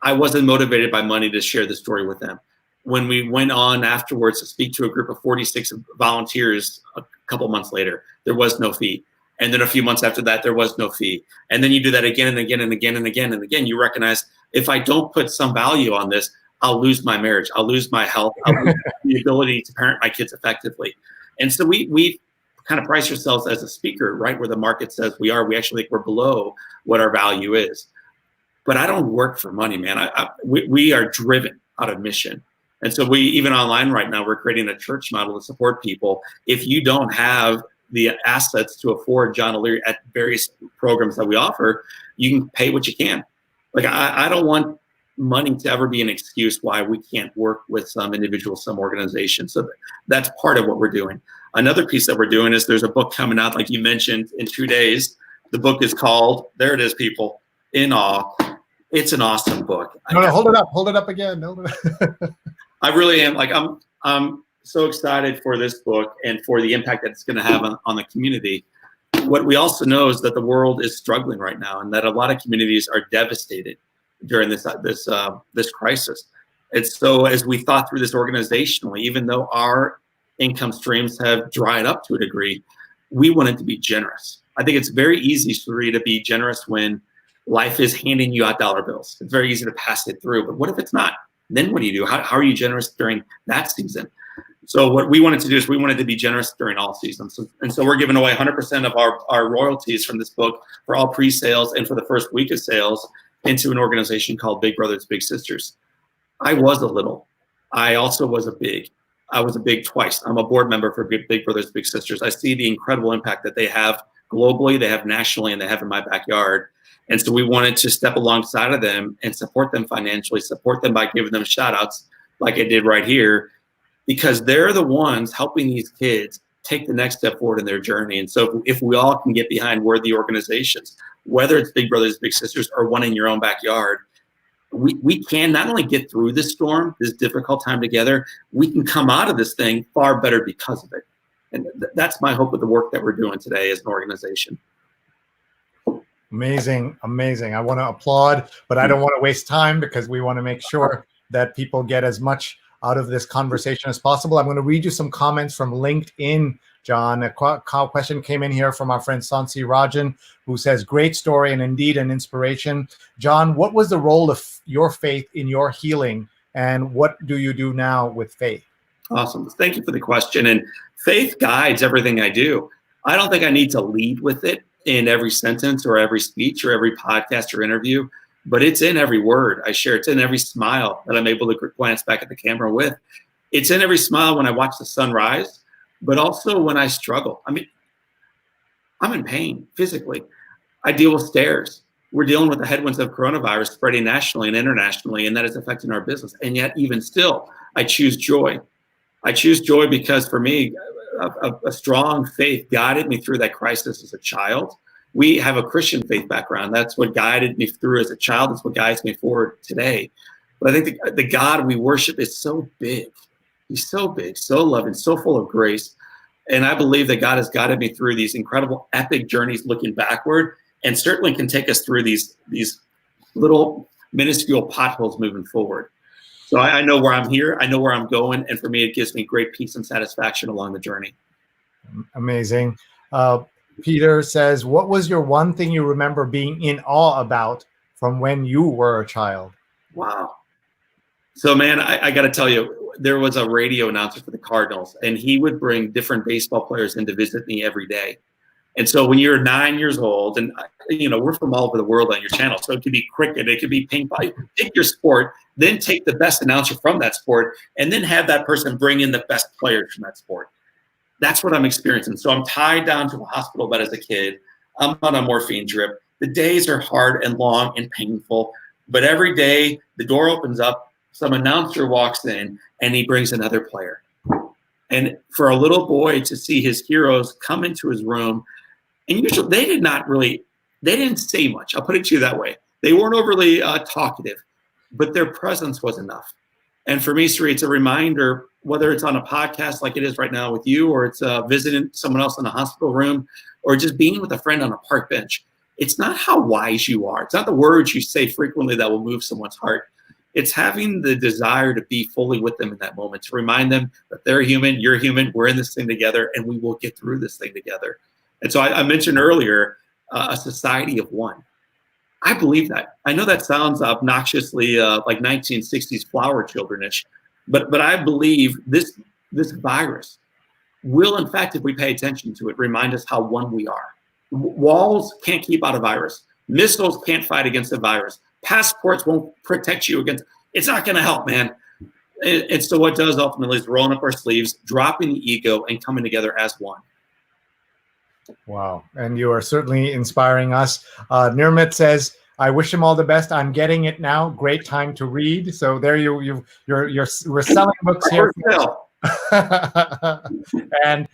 B: I wasn't motivated by money to share the story with them. When we went on afterwards to speak to a group of 46 volunteers a couple months later, there was no fee. And then a few months after that, there was no fee. And then you do that again and again and again and again and again. You recognize, if I don't put some value on this, I'll lose my marriage, I'll lose my health, I'll lose the ability to parent my kids effectively. And so we kind of price ourselves as a speaker, right where the market says we are. We actually think we're below what our value is. But I don't work for money, man. We are driven out of mission. And so even online right now, we're creating a church model to support people. If you don't have the assets to afford John O'Leary at various programs that we offer, you can pay what you can. Like, I don't want money to ever be an excuse why we can't work with some individuals, some organizations. So that's part of what we're doing. Another piece that we're doing is there's a book coming out, like you mentioned, in 2 days. The book is called, there it is, people, In Awe. It's an awesome book.
A: No, hold it up again.
B: I really am. Like, I'm so excited for this book and for the impact that it's going to have on the community. What we also know is that the world is struggling right now, and that a lot of communities are devastated during this crisis. And so as we thought through this organizationally, even though our income streams have dried up to a degree, we wanted to be generous. I think it's very easy, Sree, to be generous when life is handing you out dollar bills. It's very easy to pass it through. But what if it's not? Then what do you do? How are you generous during that season? So what we wanted to do is we wanted to be generous during all seasons. And so we're giving away 100% of our royalties from this book for all pre-sales and for the first week of sales into an organization called Big Brothers Big Sisters. I was a little. I also was a big. I was a big twice. I'm a board member for Big Brothers Big Sisters. I see the incredible impact that they have globally, they have nationally, and they have in my backyard. And so we wanted to step alongside of them and support them financially, support them by giving them shout outs like I did right here, because they're the ones helping these kids take the next step forward in their journey. And so if we all can get behind worthy organizations, whether it's Big Brothers Big Sisters or one in your own backyard, we can not only get through this storm, this difficult time together, we can come out of this thing far better because of it. And that's my hope with the work that we're doing today as an organization.
A: Amazing. I want to applaud, but I don't want to waste time because we want to make sure that people get as much out of this conversation as possible. I'm going to read you some comments from LinkedIn, John. A question came in here from our friend Sansi Rajan, who says, great story and indeed an inspiration. John, what was the role of your faith in your healing, and what do you do now with faith?
B: Awesome. Thank you for the question. And faith guides everything I do. I don't think I need to lead with it in every sentence or every speech or every podcast or interview, but it's in every word I share. It's in every smile that I'm able to glance back at the camera with. It's in every smile when I watch the sun rise, but also when I struggle. I mean, I'm in pain physically. I deal with stares. We're dealing with the headwinds of coronavirus spreading nationally and internationally, and that is affecting our business. And yet, even still, I choose joy. I choose joy because for me, a strong faith guided me through that crisis as a child. We have a Christian faith background. That's what guided me through as a child. That's what guides me forward today. But I think the God we worship is so big. He's so big, so loving, so full of grace. And I believe that God has guided me through these incredible epic journeys looking backward, and certainly can take us through these little minuscule potholes moving forward. So I know where I'm here. I know where I'm going. And for me, it gives me great peace and satisfaction along the journey.
A: Amazing. Peter says, what was your one thing you remember being in awe about from when you were a child?
B: Wow. So, man, I got to tell you, there was a radio announcer for the Cardinals, and he would bring different baseball players in to visit me every day. And so when you're 9 years old, and we're from all over the world on your channel, so it could be cricket, it could be ping pong. Pick your sport, then take the best announcer from that sport, and then have that person bring in the best players from that sport. That's what I'm experiencing. So I'm tied down to a hospital bed as a kid. I'm on a morphine drip. The days are hard and long and painful, but every day the door opens up, some announcer walks in, and he brings another player. And for a little boy to see his heroes come into his room, and usually they didn't say much. I'll put it to you that way. They weren't overly talkative, but their presence was enough. And for me, Sree, it's a reminder, whether it's on a podcast like it is right now with you, or it's visiting someone else in a hospital room, or just being with a friend on a park bench. It's not how wise you are. It's not the words you say frequently that will move someone's heart. It's having the desire to be fully with them in that moment, to remind them that they're human, you're human, we're in this thing together, and we will get through this thing together. And so I mentioned earlier a society of one. I believe that. I know that sounds obnoxiously like 1960s flower childrenish, but I believe this virus will, in fact, if we pay attention to it, remind us how one we are. Walls can't keep out a virus. Missiles can't fight against a virus. Passports won't protect you against. It's not going to help, man. And so what does ultimately is rolling up our sleeves, dropping the ego, and coming together as one.
A: Wow. And you are certainly inspiring us. Nirmit says, I wish him all the best. I'm getting it now. Great time to read. So there we're selling books here. And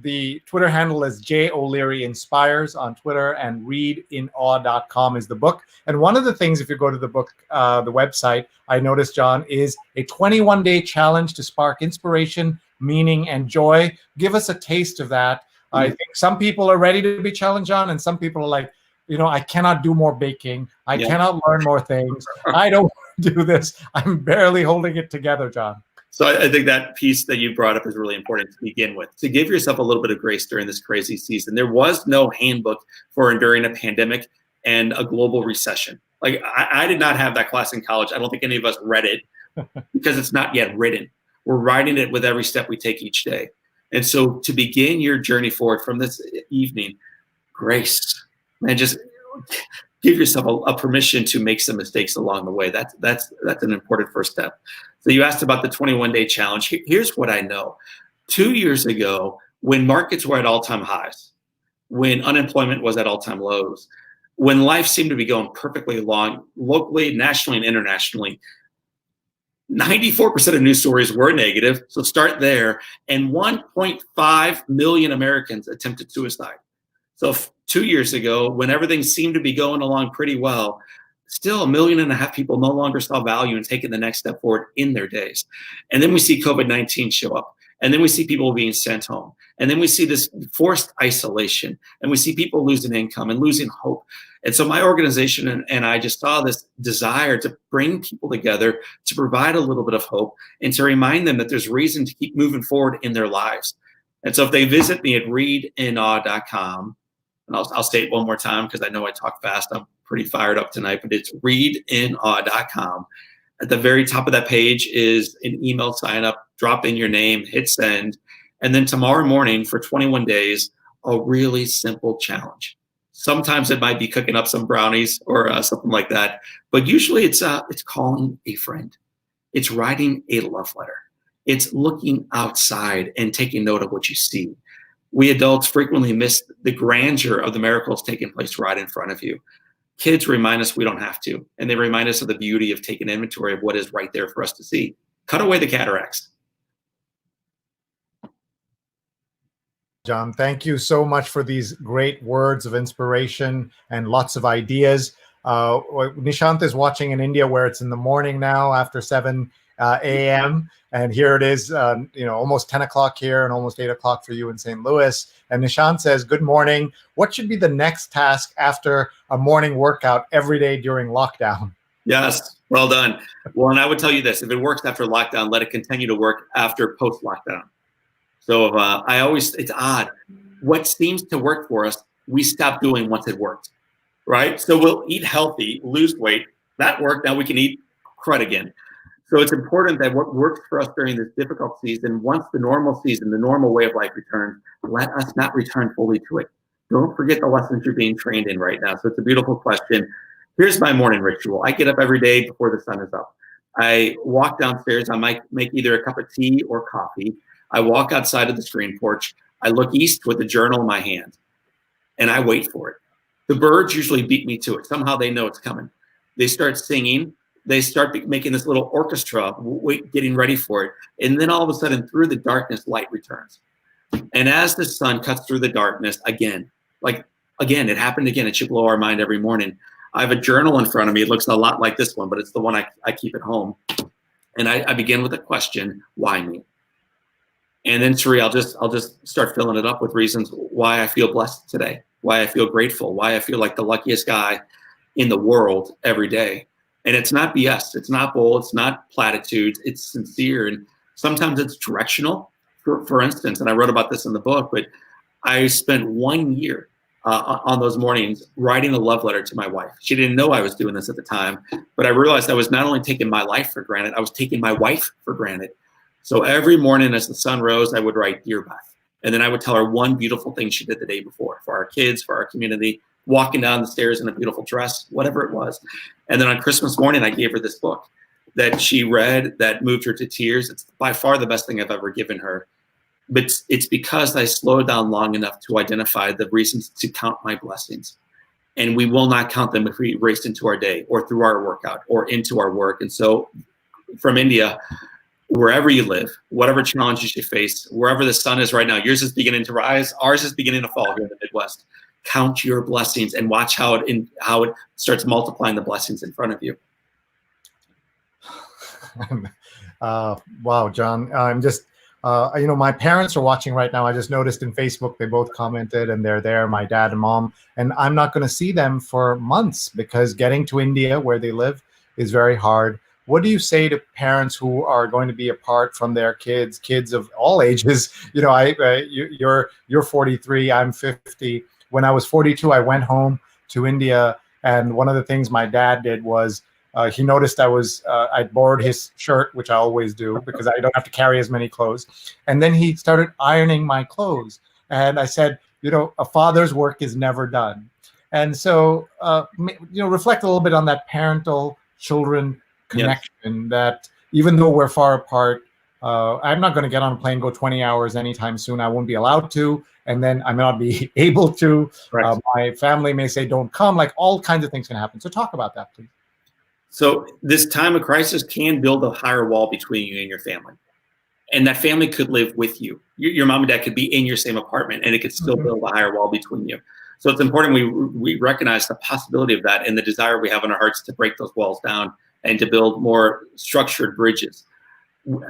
A: the Twitter handle is J O'Leary Inspires on Twitter, and readinawe.com is the book. And one of the things, if you go to the book, the website, I noticed, John, is a 21-day challenge to spark inspiration, meaning, and joy. Give us a taste of that. I think some people are ready to be challenged on, and some people are like, I cannot do more baking. I cannot learn more things. I don't do this. I'm barely holding it together, John.
B: So I think that piece that you brought up is really important to begin with, to give yourself a little bit of grace during this crazy season. There was no handbook for enduring a pandemic and a global recession. Like I did not have that class in college. I don't think any of us read it because it's not yet written. We're writing it with every step we take each day. And so to begin your journey forward from this evening, grace, and just give yourself a permission to make some mistakes along the way. That's an important first step. So you asked about the 21-day challenge. Here's what I know. 2 years ago, when markets were at all-time highs, when unemployment was at all-time lows, when life seemed to be going perfectly along locally, nationally, and internationally, 94% of news stories were negative, so start there, and 1.5 million Americans attempted suicide. So 2 years ago, when everything seemed to be going along pretty well, still 1.5 million people no longer saw value in taking the next step forward in their days. And then we see COVID-19 show up, and then we see people being sent home, and then we see this forced isolation, and we see people losing income and losing hope. And so my organization and I just saw this desire to bring people together, to provide a little bit of hope, and to remind them that there's reason to keep moving forward in their lives. And so if they visit me at readinawe.com, and I'll say it one more time because I know I talk fast. I'm pretty fired up tonight, but it's readinawe.com. At the very top of that page is an email sign up. Drop in your name, hit send. And then tomorrow morning for 21 days, a really simple challenge. Sometimes it might be cooking up some brownies or something like that. But usually it's calling a friend. It's writing a love letter. It's looking outside and taking note of what you see. We adults frequently miss the grandeur of the miracles taking place right in front of you. Kids remind us we don't have to, and they remind us of the beauty of taking inventory of what is right there for us to see. Cut away the cataracts.
A: John, thank you so much for these great words of inspiration and lots of ideas. Nishant is watching in India where it's in the morning now after 7 a.m. And here it is, almost 10 o'clock here and almost 8 o'clock for you in St. Louis. And Nishant says, good morning. What should be the next task after a morning workout every day during lockdown?
B: Yes, well done. Well, and I would tell you this, if it works after lockdown, let it continue to work after post-lockdown. So it's odd. What seems to work for us, we stop doing once it works, right? So we'll eat healthy, lose weight. That worked. Now we can eat crud again. So it's important that what works for us during this difficult season, once the normal season, the normal way of life returns, let us not return fully to it. Don't forget the lessons you're being trained in right now. So it's a beautiful question. Here's my morning ritual. I get up every day before the sun is up. I walk downstairs. I might make either a cup of tea or coffee. I walk outside of the screen porch. I look east with a journal in my hand, and I wait for it. The birds usually beat me to it. Somehow they know it's coming. They start singing. They start making this little orchestra, getting ready for it. And then all of a sudden, through the darkness, light returns. And as the sun cuts through the darkness again, it happened again. It should blow our mind every morning. I have a journal in front of me. It looks a lot like this one, but it's the one I keep at home. And I begin with a question, why me? And then, Sree, I'll just start filling it up with reasons why I feel blessed today, why I feel grateful, why I feel like the luckiest guy in the world every day. And it's not BS. It's not bull. It's not platitudes. It's sincere. And sometimes it's directional. For instance, and I wrote about this in the book, but I spent 1 year on those mornings writing a love letter to my wife. She didn't know I was doing this at the time, but I realized I was not only taking my life for granted, I was taking my wife for granted. So every morning as the sun rose, I would write, Dear Beth. And then I would tell her one beautiful thing she did the day before for our kids, for our community, walking down the stairs in a beautiful dress, whatever it was. And then on Christmas morning, I gave her this book that she read that moved her to tears. It's by far the best thing I've ever given her. But it's because I slowed down long enough to identify the reasons to count my blessings. And we will not count them if we race into our day or through our workout or into our work. And so from India, wherever you live, whatever challenges you face, wherever the sun is right now, yours is beginning to rise, ours is beginning to fall here in the Midwest. Count your blessings and watch how it starts multiplying the blessings in front of you.
A: Wow, John. I'm just, my parents are watching right now. I just noticed in Facebook, they both commented and they're there, my dad and mom, and I'm not going to see them for months because getting to India where they live is very hard. What do you say to parents who are going to be apart from their kids of all ages? You're 43, I'm 50. When I was 42, I went home to India, and one of the things my dad did was he noticed I borrowed his shirt, which I always do because I don't have to carry as many clothes. And then he started ironing my clothes. And I said, a father's work is never done. And so, reflect a little bit on that parental children connection, that even though we're far apart, I'm not going to get on a plane, go 20 hours anytime soon. I won't be allowed to. And then I may not be able to. Right. My family may say, don't come. Like all kinds of things can happen. So talk about that, please.
B: So this time of crisis can build a higher wall between you and your family. And that family could live with you. Your mom and dad could be in your same apartment and it could still build a higher wall between you. So it's important we recognize the possibility of that and the desire we have in our hearts to break those walls down and to build more structured bridges.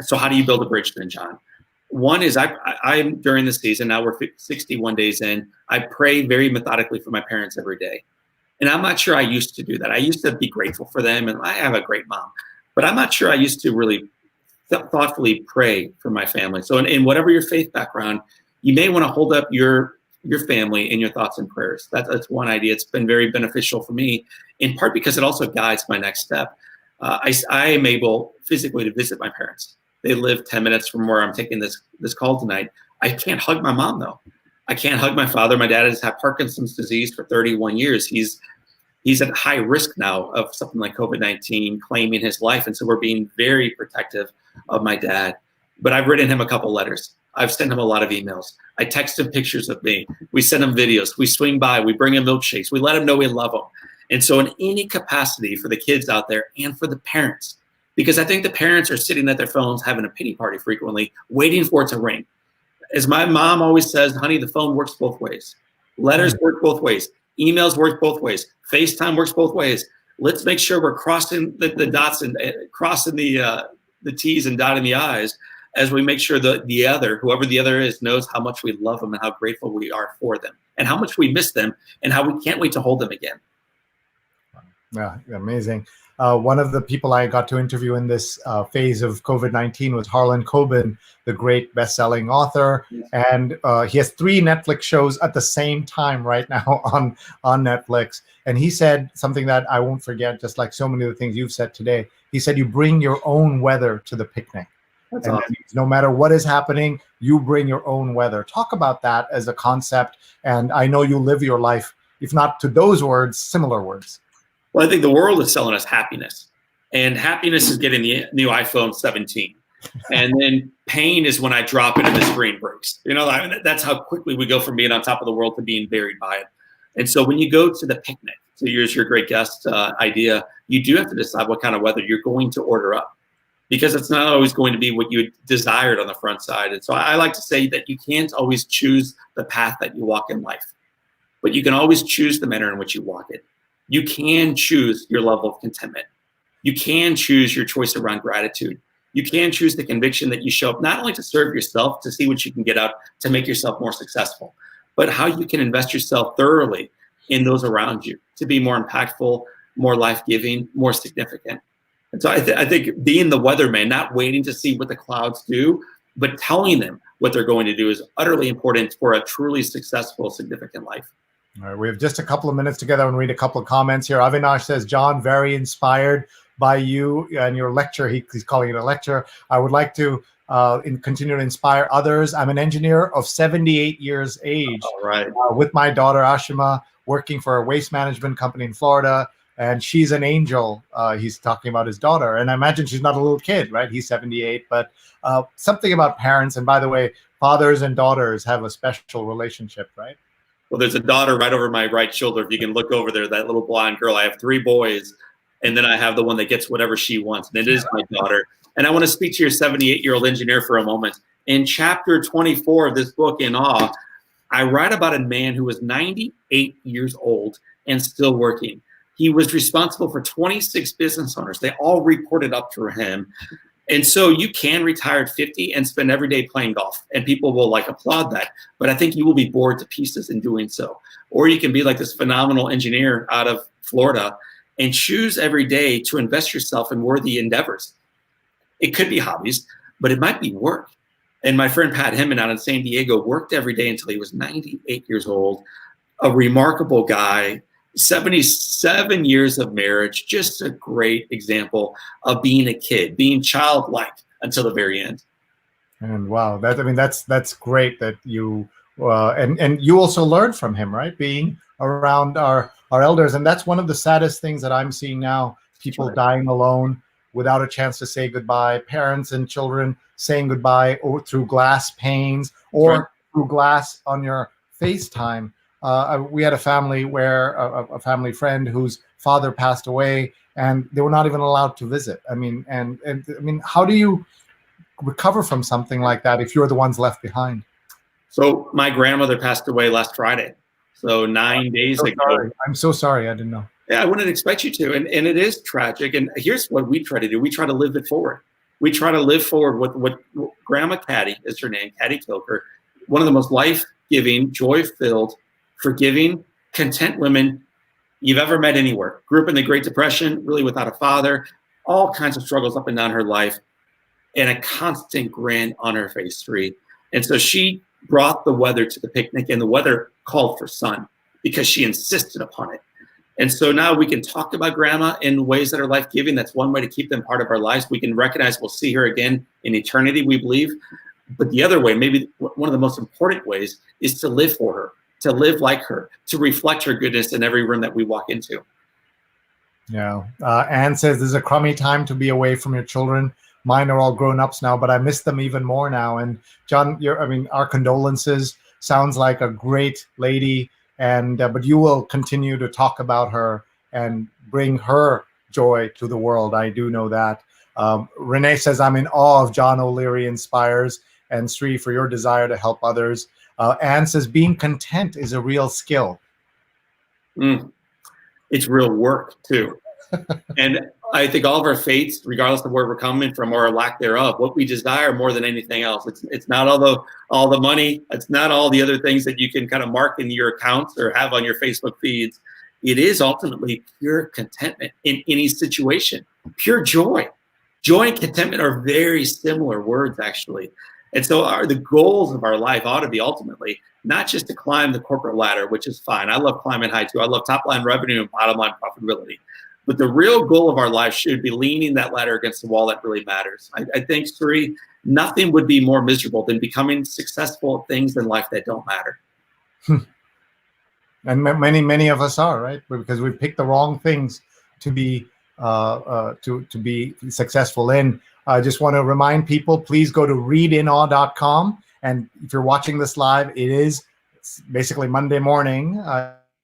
B: So how do you build a bridge then, John? One is I'm during the season, now we're 61 days in, I pray very methodically for my parents every day. And I'm not sure I used to do that. I used to be grateful for them and I have a great mom, but I'm not sure I used to really thoughtfully pray for my family. So in whatever your faith background, you may want to hold up your family in your thoughts and prayers. That's one idea. It's been very beneficial for me, in part because it also guides my next step. I am able physically to visit my parents. They live 10 minutes from where I'm taking this call tonight. I can't hug my mom though. I can't hug my father. My dad has had Parkinson's disease for 31 years. He's at high risk now of something like COVID-19 claiming his life. And so we're being very protective of my dad. But I've written him a couple letters. I've sent him a lot of emails. I text him pictures of me. We send him videos. We swing by. We bring him milkshakes. We let him know we love him. And so in any capacity for the kids out there and for the parents, because I think the parents are sitting at their phones having a pity party frequently, waiting for it to ring. As my mom always says, honey, the phone works both ways. Letters work both ways. Emails work both ways. FaceTime works both ways. Let's make sure we're crossing the dots and crossing the the T's and dotting the I's as we make sure that the other, whoever the other is, knows how much we love them and how grateful we are for them and how much we miss them and how we can't wait to hold them again.
A: Yeah, amazing. One of the people I got to interview in this phase of COVID-19 was Harlan Coben, the great best-selling author. And he has 3 Netflix shows at the same time right now on Netflix. And he said something that I won't forget, just like so many of the things you've said today. He said, you bring your own weather to the picnic.
B: That's
A: and
B: awesome.
A: that means no matter what is happening, you bring your own weather. Talk about that as a concept. And I know you live your life, if not to those words, similar words.
B: Well, I think the world is selling us happiness, and happiness is getting the new iPhone 17. And then pain is when I drop it and the screen breaks. You know, that's how quickly we go from being on top of the world to being buried by it. And so when you go to the picnic, to use your great guest idea, you do have to decide what kind of weather you're going to order up, because it's not always going to be what you desired on the front side. And so I like to say that you can't always choose the path that you walk in life, but you can always choose the manner in which you walk it. You can choose your level of contentment. You can choose your choice around gratitude. You can choose the conviction that you show up not only to serve yourself, to see what you can get out to make yourself more successful, but how you can invest yourself thoroughly in those around you to be more impactful, more life-giving, more significant. And so I think being the weatherman, not waiting to see what the clouds do, but telling them what they're going to do is utterly important for a truly successful, significant life.
A: All right, we have just a couple of minutes together. I'm going to read a couple of comments here. Avinash says, John, very inspired by you and your lecture. He's calling it a lecture. I would like to continue to inspire others. I'm an engineer of 78 years age.
B: All right.
A: With my daughter, Ashima, working for a waste management company in Florida. And she's an angel. He's talking about his daughter. And I imagine she's not a little kid, right? He's 78. But something about parents. And by the way, fathers and daughters have a special relationship, right?
B: Well, there's a daughter right over my right shoulder. If you can look over there, that little blonde girl. I have 3 boys, and then I have the one that gets whatever she wants, and it is my daughter. And I want to speak to your 78-year-old engineer for a moment. In chapter 24 of this book, In Awe, I write about a man who was 98 years old and still working. He was responsible for 26 business owners. They all reported up through him. And so you can retire at 50 and spend every day playing golf, and people will applaud that. But I think you will be bored to pieces in doing so. Or you can be like this phenomenal engineer out of Florida and choose every day to invest yourself in worthy endeavors. It could be hobbies, but it might be work. And my friend Pat Hinman out in San Diego worked every day until he was 98 years old. A remarkable guy. 77 years of marriage, just a great example of being a kid, being childlike until the very end.
A: And wow, that's great that you and you also learned from him, right? Being around our elders, and that's one of the saddest things that I'm seeing now: people dying alone without a chance to say goodbye, parents and children saying goodbye or through glass panes or through glass on your FaceTime. We had a family where a family friend whose father passed away, and they were not even allowed to visit. I mean, how do you recover from something like that if you're the ones left behind?
B: So my grandmother passed away last Friday, so 9 days ago.
A: Sorry. I'm so sorry. I didn't know.
B: Yeah, I wouldn't expect you to, and it is tragic. And here's what we try to do: we try to live it forward. We try to live forward with what Grandma Caddy is her name, Caddy Kilker, one of the most life-giving, joy-filled, forgiving, content women you've ever met anywhere. Grew up in the Great Depression, really without a father, all kinds of struggles up and down her life, and a constant grin on her face, Sree. And so she brought the weather to the picnic, and the weather called for sun because she insisted upon it. And so now we can talk about Grandma in ways that are life-giving. That's one way to keep them part of our lives. We can recognize we'll see her again in eternity, we believe. But the other way, maybe one of the most important ways, is to live for her, to live like her, to reflect her goodness in every room that we walk into.
A: Yeah. Anne says, there's a crummy time to be away from your children. Mine are all grown-ups now, but I miss them even more now. And John, our condolences. Sounds like a great lady. And but you will continue to talk about her and bring her joy to the world. I do know that. Renee says, I'm in awe of John O'Leary inspires, and Sree, for your desire to help others. Anne says, being content is a real skill.
B: It's real work, too. And I think all of our faiths, regardless of where we're coming from or lack thereof, what we desire more than anything else. It's not all the money. It's not all the other things that you can kind of mark in your accounts or have on your Facebook feeds. It is ultimately pure contentment in any situation, pure joy. Joy and contentment are very similar words, actually. And so the goals of our life ought to be ultimately not just to climb the corporate ladder, which is fine. I love climbing high too. I love top line revenue and bottom line profitability. But the real goal of our life should be leaning that ladder against the wall that really matters. I think, Sree, nothing would be more miserable than becoming successful at things in life that don't matter.
A: And many of us are, right? Because we picked the wrong things to be successful in. I just want to remind people, please go to readinawe.com. And if you're watching this live, it's basically Monday morning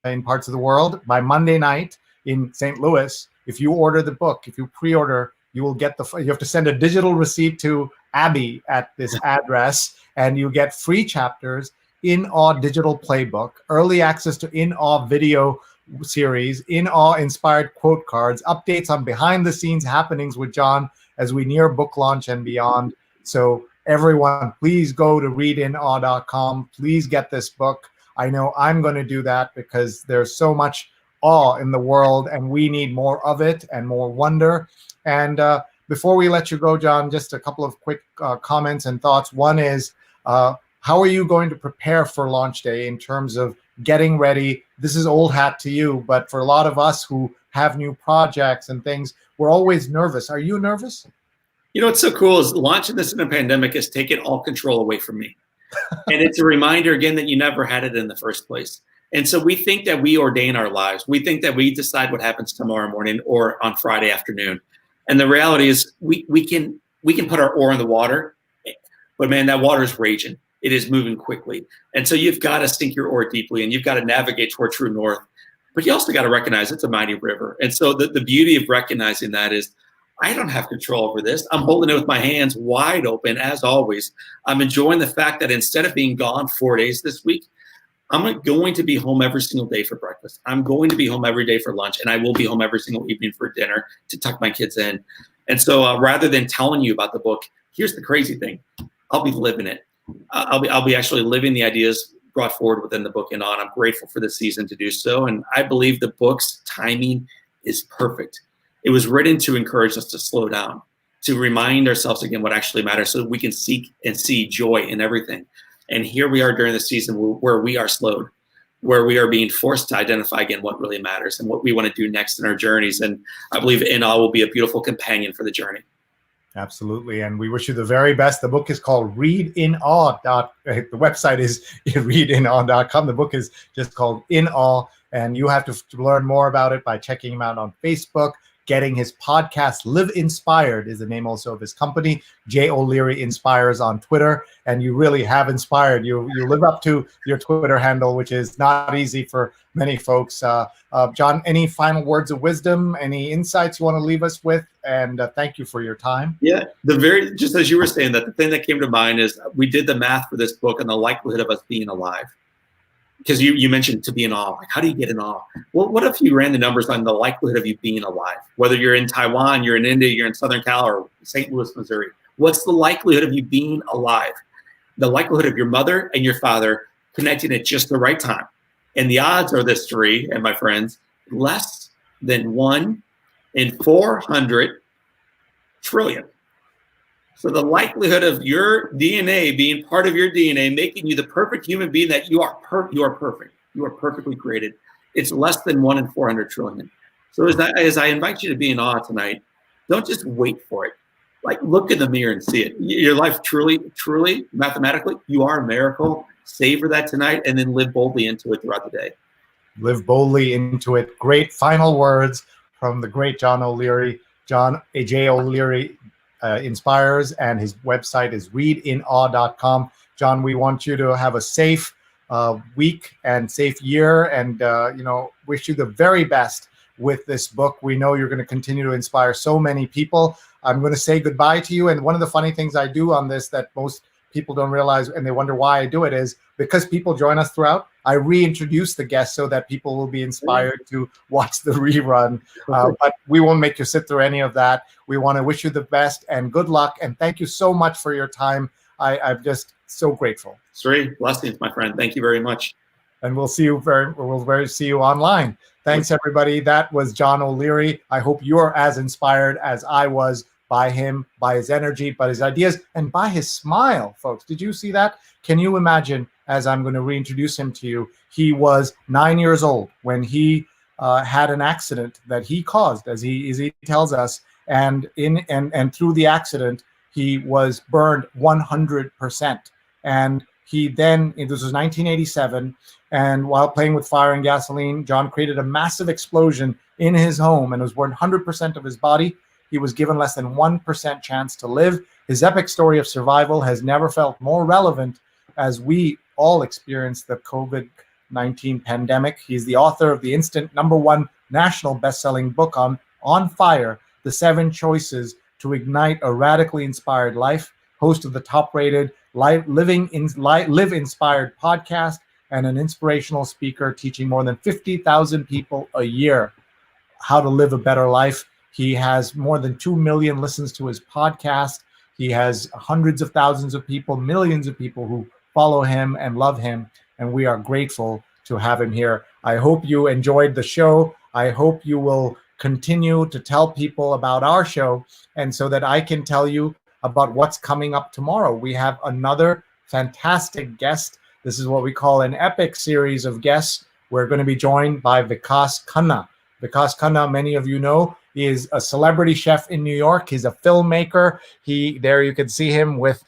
A: in parts of the world. By Monday night in St. Louis, if you order the book, if you pre-order, you will get you have to send a digital receipt to Abby at this address, and you get free chapters, In Awe digital playbook, early access to In Awe video series, In Awe inspired quote cards, updates on behind the scenes happenings with John as we near book launch and beyond. So everyone, please go to readinawe.com. Please get this book. I know I'm going to do that because there's so much awe in the world, and we need more of it and more wonder. And before we let you go, John, just a couple of quick comments and thoughts. One is, how are you going to prepare for launch day in terms of getting ready? This is old hat to you, but for a lot of us who have new projects and things, we're always nervous. Are you nervous?
B: You know, what's so cool is launching this in a pandemic has taken all control away from me. And it's a reminder again that you never had it in the first place. And so we think that we ordain our lives. We think that we decide what happens tomorrow morning or on Friday afternoon. And the reality is we can put our oar in the water, but man, that water is raging. It is moving quickly. And so you've got to sink your oar deeply and you've got to navigate toward true north. But you also got to recognize it's a mighty river. And so the beauty of recognizing that is I don't have control over this. I'm holding it with my hands wide open, as always. I'm enjoying the fact that instead of being gone 4 days this week, I'm going to be home every single day for breakfast. I'm going to be home every day for lunch, and I will be home every single evening for dinner to tuck my kids in. And so rather than telling you about the book, here's the crazy thing. I'll be living it. I'll be actually living the ideas brought forward within the book and on. I'm grateful for this season to do so. And I believe the book's timing is perfect. It was written to encourage us to slow down, to remind ourselves again what actually matters so that we can seek and see joy in everything. And here we are during the season where we are slowed, where we are being forced to identify again what really matters and what we want to do next in our journeys. And I believe In Awe will be a beautiful companion for the journey.
A: Absolutely. And we wish you the very best. The book is called The website is readinawe.com. The book is just called In Awe. And you have to learn more about it by checking him out on Facebook. Getting his podcast, Live Inspired, is the name also of his company. J. O'Leary Inspires on Twitter. And you really have inspired. You live up to your Twitter handle, which is not easy for many folks. John, any final words of wisdom, any insights you want to leave us with? And thank you for your time.
B: Yeah, just as you were saying that, the thing that came to mind is we did the math for this book and the likelihood of us being alive. Because you mentioned to be in awe. Like, how do you get in awe? Well, what if you ran the numbers on the likelihood of you being alive? Whether you're in Taiwan, you're in India, you're in Southern Cal, or St. Louis, Missouri. What's the likelihood of you being alive? The likelihood of your mother and your father connecting at just the right time. And the odds are this, Sree and my friends, less than 1 in 400 trillion. So the likelihood of your DNA being part of your DNA, making you the perfect human being that you are, you are perfect. You are perfectly created. It's less than 1 in 400 trillion. So as I invite you to be in awe tonight, don't just wait for it. Like, look in the mirror and see it. Your life truly, mathematically, you are a miracle. Savor that tonight and then live boldly into it throughout the day.
A: Live boldly into it. Great final words from the great John O'Leary. John J. O'Leary Inspires, and his website is readinawe.com. John, we want you to have a safe week and safe year, and wish you the very best with this book. We know you're going to continue to inspire so many people. I'm going to say goodbye to you, and one of the funny things I do on this that most people don't realize, and they wonder why I do it, is because people join us throughout, I reintroduce the guests so that people will be inspired to watch the rerun. But we won't make you sit through any of that. We want to wish you the best and good luck. And thank you so much for your time. I'm just so grateful.
B: Sree, blessings, my friend. Thank you very much.
A: And we'll see you see you online. Thanks, everybody. That was John O'Leary. I hope you're as inspired as I was by him, by his energy, by his ideas, and by his smile, folks. Did you see that? Can you imagine, as I'm going to reintroduce him to you, he was 9 years old when he had an accident that he caused, as he tells us, and through the accident, he was burned 100%. And he then, this was 1987, and while playing with fire and gasoline, John created a massive explosion in his home and was burned 100% of his body. He was given less than 1% chance to live. His epic story of survival has never felt more relevant as we all experience the COVID-19 pandemic. He's the author of the instant #1 national bestselling book On Fire, The 7 Choices to Ignite a Radically Inspired Life, host of the top-rated Live Inspired podcast, and an inspirational speaker teaching more than 50,000 people a year how to live a better life. He has more than 2 million listens to his podcast. He has hundreds of thousands of people, millions of people who follow him and love him, and we are grateful to have him here. I hope you enjoyed the show. I hope you will continue to tell people about our show, and so that I can tell you about what's coming up tomorrow. We have another fantastic guest. This is what we call an epic series of guests. We're going to be joined by Vikas Khanna. Vikas Khanna, many of you know, is a celebrity chef in New York. He's a filmmaker. There you can see him with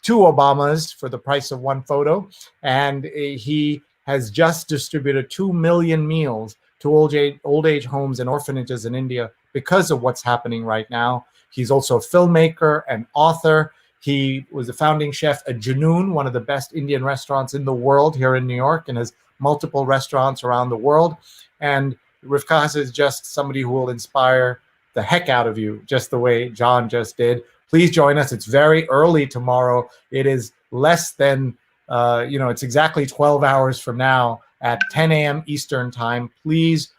A: 2 Obamas for the price of 1 photo. And he has just distributed 2 million meals to old age homes and orphanages in India because of what's happening right now. He's also a filmmaker and author. He was the founding chef at Junoon, one of the best Indian restaurants in the world here in New York, and has multiple restaurants around the world. And Vikas is just somebody who will inspire the heck out of you, just the way John just did. Please join us. It's very early tomorrow. It is less than, it's exactly 12 hours from now at 10 a.m. Eastern time. Please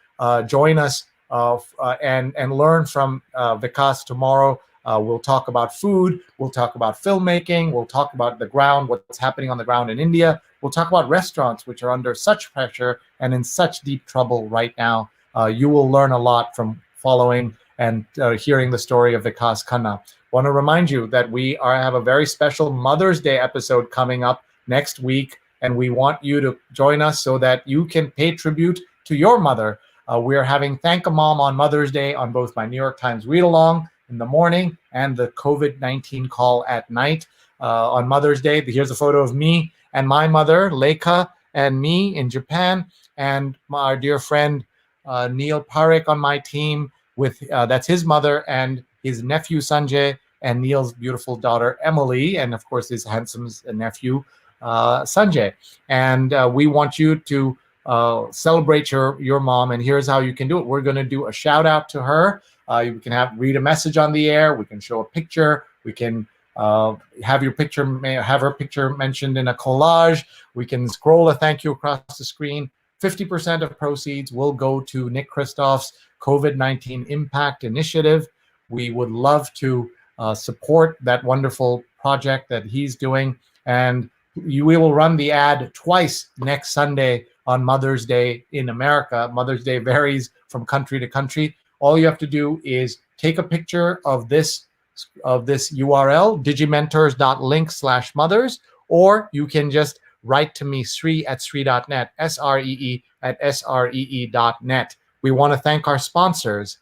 A: join us and learn from Vikas tomorrow. We'll talk about food. We'll talk about filmmaking. We'll talk about the ground, what's happening on the ground in India. We'll talk about restaurants, which are under such pressure and in such deep trouble right now. You will learn a lot from following and hearing the story of Vikas Khanna. Want to remind you that we have a very special Mother's Day episode coming up next week, and we want you to join us so that you can pay tribute to your mother. We are having Thank a Mom on Mother's Day on both my New York Times read-along in the morning and the COVID-19 call at night. On Mother's Day, here's a photo of me and my mother, Lekha, and me in Japan, and our dear friend Neil Parekh on my team with that's his mother and his nephew Sanjay, and Neil's beautiful daughter Emily, and of course his handsome nephew Sanjay. And we want you to celebrate your mom, and here's how you can do it. We're going to do a shout out to her. You can read a message on the air. We can show a picture. We can have her picture mentioned in a collage. We can scroll a thank you across the screen. 50% of proceeds will go to Nick Kristoff's COVID-19 Impact Initiative. We would love to support that wonderful project that he's doing. And we will run the ad twice next Sunday on Mother's Day in America. Mother's Day varies from country to country. All you have to do is take a picture of this URL, digimentors.link/mothers, or you can just write to me, Sree at Sree.net, SREE at SREE.net. We want to thank our sponsors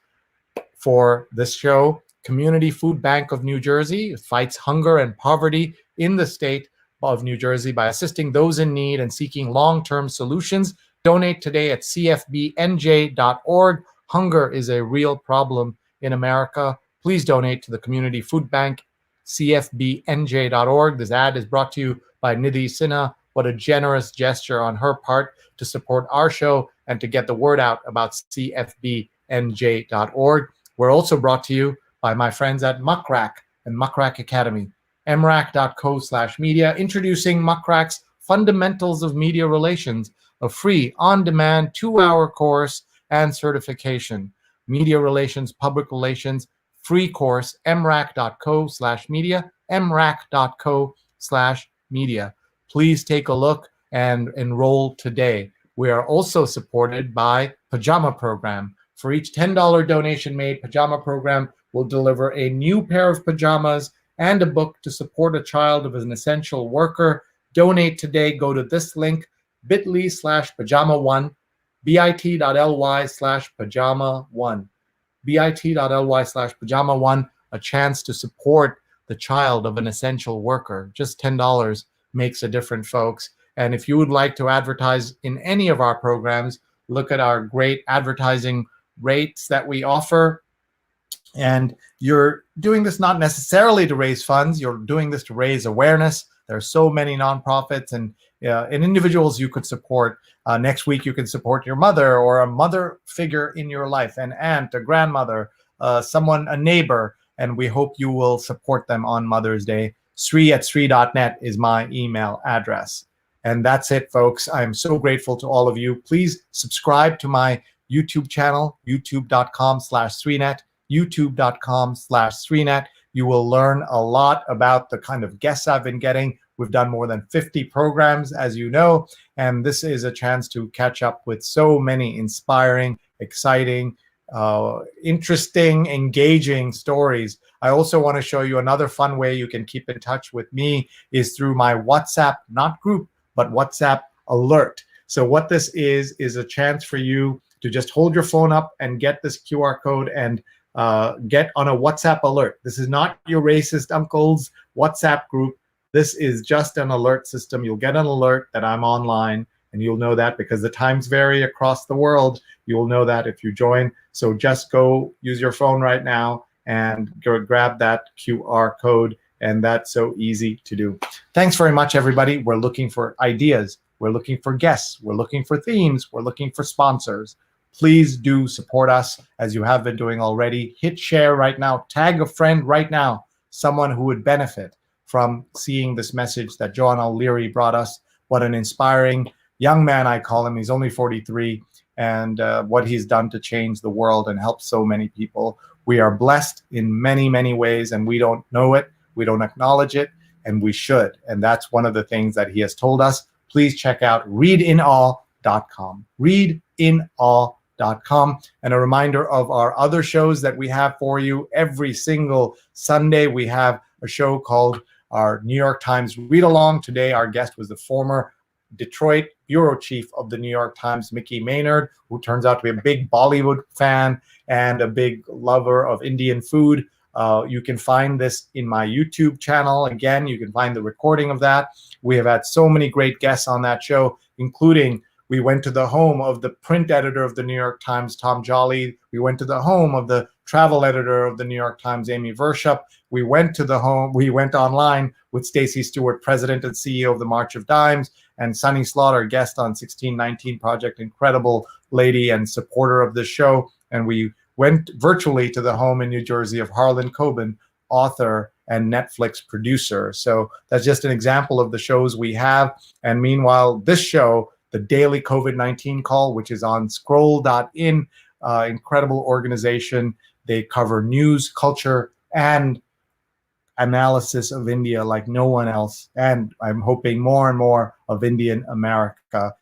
A: for this show. Community Food Bank of New Jersey fights hunger and poverty in the state of New Jersey by assisting those in need and seeking long-term solutions. Donate today at cfbnj.org. Hunger is a real problem in America. Please donate to the Community Food Bank, cfbnj.org. This ad is brought to you by Nidhi Sinha. What a generous gesture on her part to support our show and to get the word out about cfbnj.org. We're also brought to you by my friends at Muckrack and Muckrack Academy. mrac.co/media, introducing Muckrac's Fundamentals of Media Relations, a free, on-demand 2-hour course and certification. Media Relations, Public Relations, free course, mrac.co/media, mrac.co/media. Please take a look and enroll today. We are also supported by Pajama Program. For each $10 donation made, Pajama Program will deliver a new pair of pajamas and a book to support a child of an essential worker. Donate today. Go to this link, bit.ly/pajama1, bit.ly/pajama1, bit.ly/pajama1, a chance to support the child of an essential worker. Just $10 makes a difference, folks. And if you would like to advertise in any of our programs, look at our great advertising rates that we offer. And you're doing this not necessarily to raise funds, you're doing this to raise awareness. There are so many nonprofits and individuals you could support. Next week, you can support your mother or a mother figure in your life, an aunt, a grandmother, someone, a neighbor, and we hope you will support them on Mother's Day. Sree@sree.net is my email address. And that's it, folks. I'm so grateful to all of you. Please subscribe to my YouTube channel, youtube.com/Sreenet, youtube.com/Sreenet. You will learn a lot about the kind of guests I've been getting. We've done more than 50 programs, as you know, and this is a chance to catch up with so many inspiring, exciting, interesting, engaging stories. I also want to show you another fun way you can keep in touch with me is through my WhatsApp, not group, but WhatsApp alert. So what this is a chance for you to just hold your phone up and get this QR code and get on a WhatsApp alert. This is not your racist uncle's WhatsApp group. This is just an alert system. You'll get an alert that I'm online, and you'll know that because the times vary across the world. You'll know that if you join. So just go use your phone right now and go grab that QR code, and that's so easy to do. Thanks very much, everybody. We're looking for ideas. We're looking for guests. We're looking for themes. We're looking for sponsors. Please do support us as you have been doing already. Hit share right now. Tag a friend right now, someone who would benefit from seeing this message that John O'Leary brought us. What an inspiring young man, I call him. He's only 43, and what he's done to change the world and help so many people. We are blessed in many, many ways, and we don't know it. We don't acknowledge it, and we should. And that's one of the things that he has told us. Please check out readinawe.com. readinawe.com. And a reminder of our other shows that we have for you. Every single Sunday, we have a show called our New York Times Read Along. Today, our guest was the former Detroit bureau chief of the New York Times, Mickey Maynard, who turns out to be a big Bollywood fan and a big lover of Indian food. You can find this in my YouTube channel. Again, you can find the recording of that. We have had so many great guests on that show, including we went to the home of the print editor of the New York Times, Tom Jolly. We went to the home of the travel editor of the New York Times, Amy Vershup. We went online with Stacey Stewart, president and CEO of the March of Dimes, and Sunny Slaughter, guest on 1619 Project, incredible lady and supporter of the show. And we went virtually to the home in New Jersey of Harlan Coben, author and Netflix producer. So that's just an example of the shows we have. And meanwhile, this show, the Daily COVID-19 Call, which is on scroll.in, incredible organization. They cover news, culture, and analysis of India like no one else. And I'm hoping more and more of Indian America.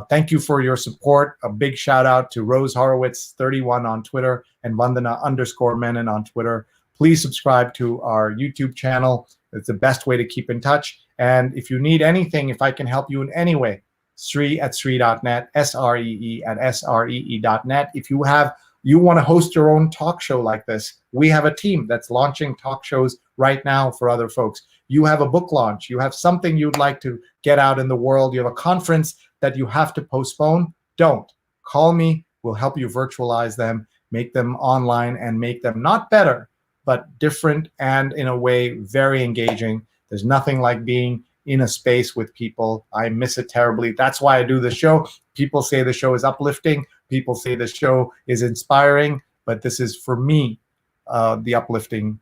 A: Thank you for your support. A big shout out to Rose Horowitz 31 on Twitter and Vandana_Menon on Twitter. Please subscribe to our YouTube channel. It's the best way to keep in touch. And if you need anything, if I can help you in any way, Sree@Sree.net, SREE@SREE.net. If you want to host your own talk show like this, we have a team that's launching talk shows right now for other folks. You have a book launch, you have something you'd like to get out in the world, you have a conference that you have to postpone, don't. Call me, we'll help you virtualize them, make them online, and make them not better, but different and in a way very engaging. There's nothing like being in a space with people. I miss it terribly. That's why I do the show. People say the show is uplifting. People say the show is inspiring, but this is for me, the uplifting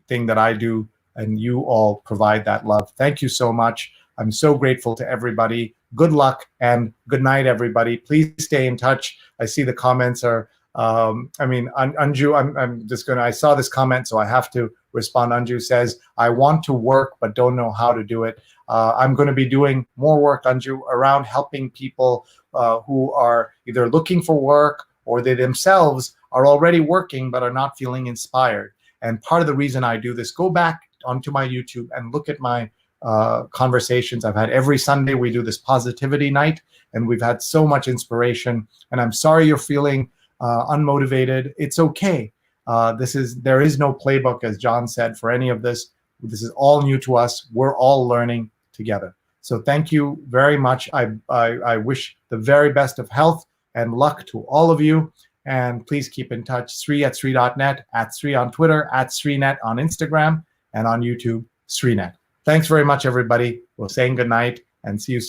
A: thing that I do and you all provide that love. Thank you so much. I'm so grateful to everybody. Good luck and good night, everybody. Please stay in touch. I see the comments are, Anju, I'm just gonna, I saw this comment, so I have to respond. Anju says, I want to work, but don't know how to do it. I'm gonna be doing more work, Anju, around helping people who are either looking for work or they themselves are already working but are not feeling inspired. And part of the reason I do this, go back onto my YouTube and look at my conversations I've had every Sunday. We do this positivity night, and we've had so much inspiration. And I'm sorry you're feeling unmotivated. It's okay. There is no playbook, as John said, for any of this. This is all new to us. We're all learning together. So thank you very much. I wish the very best of health and luck to all of you. And please keep in touch. Sree at Sree.net, at Sree on Twitter, at Sreenet on Instagram, and on YouTube, Sreenet. Thanks very much, everybody. We're saying good night and see you soon.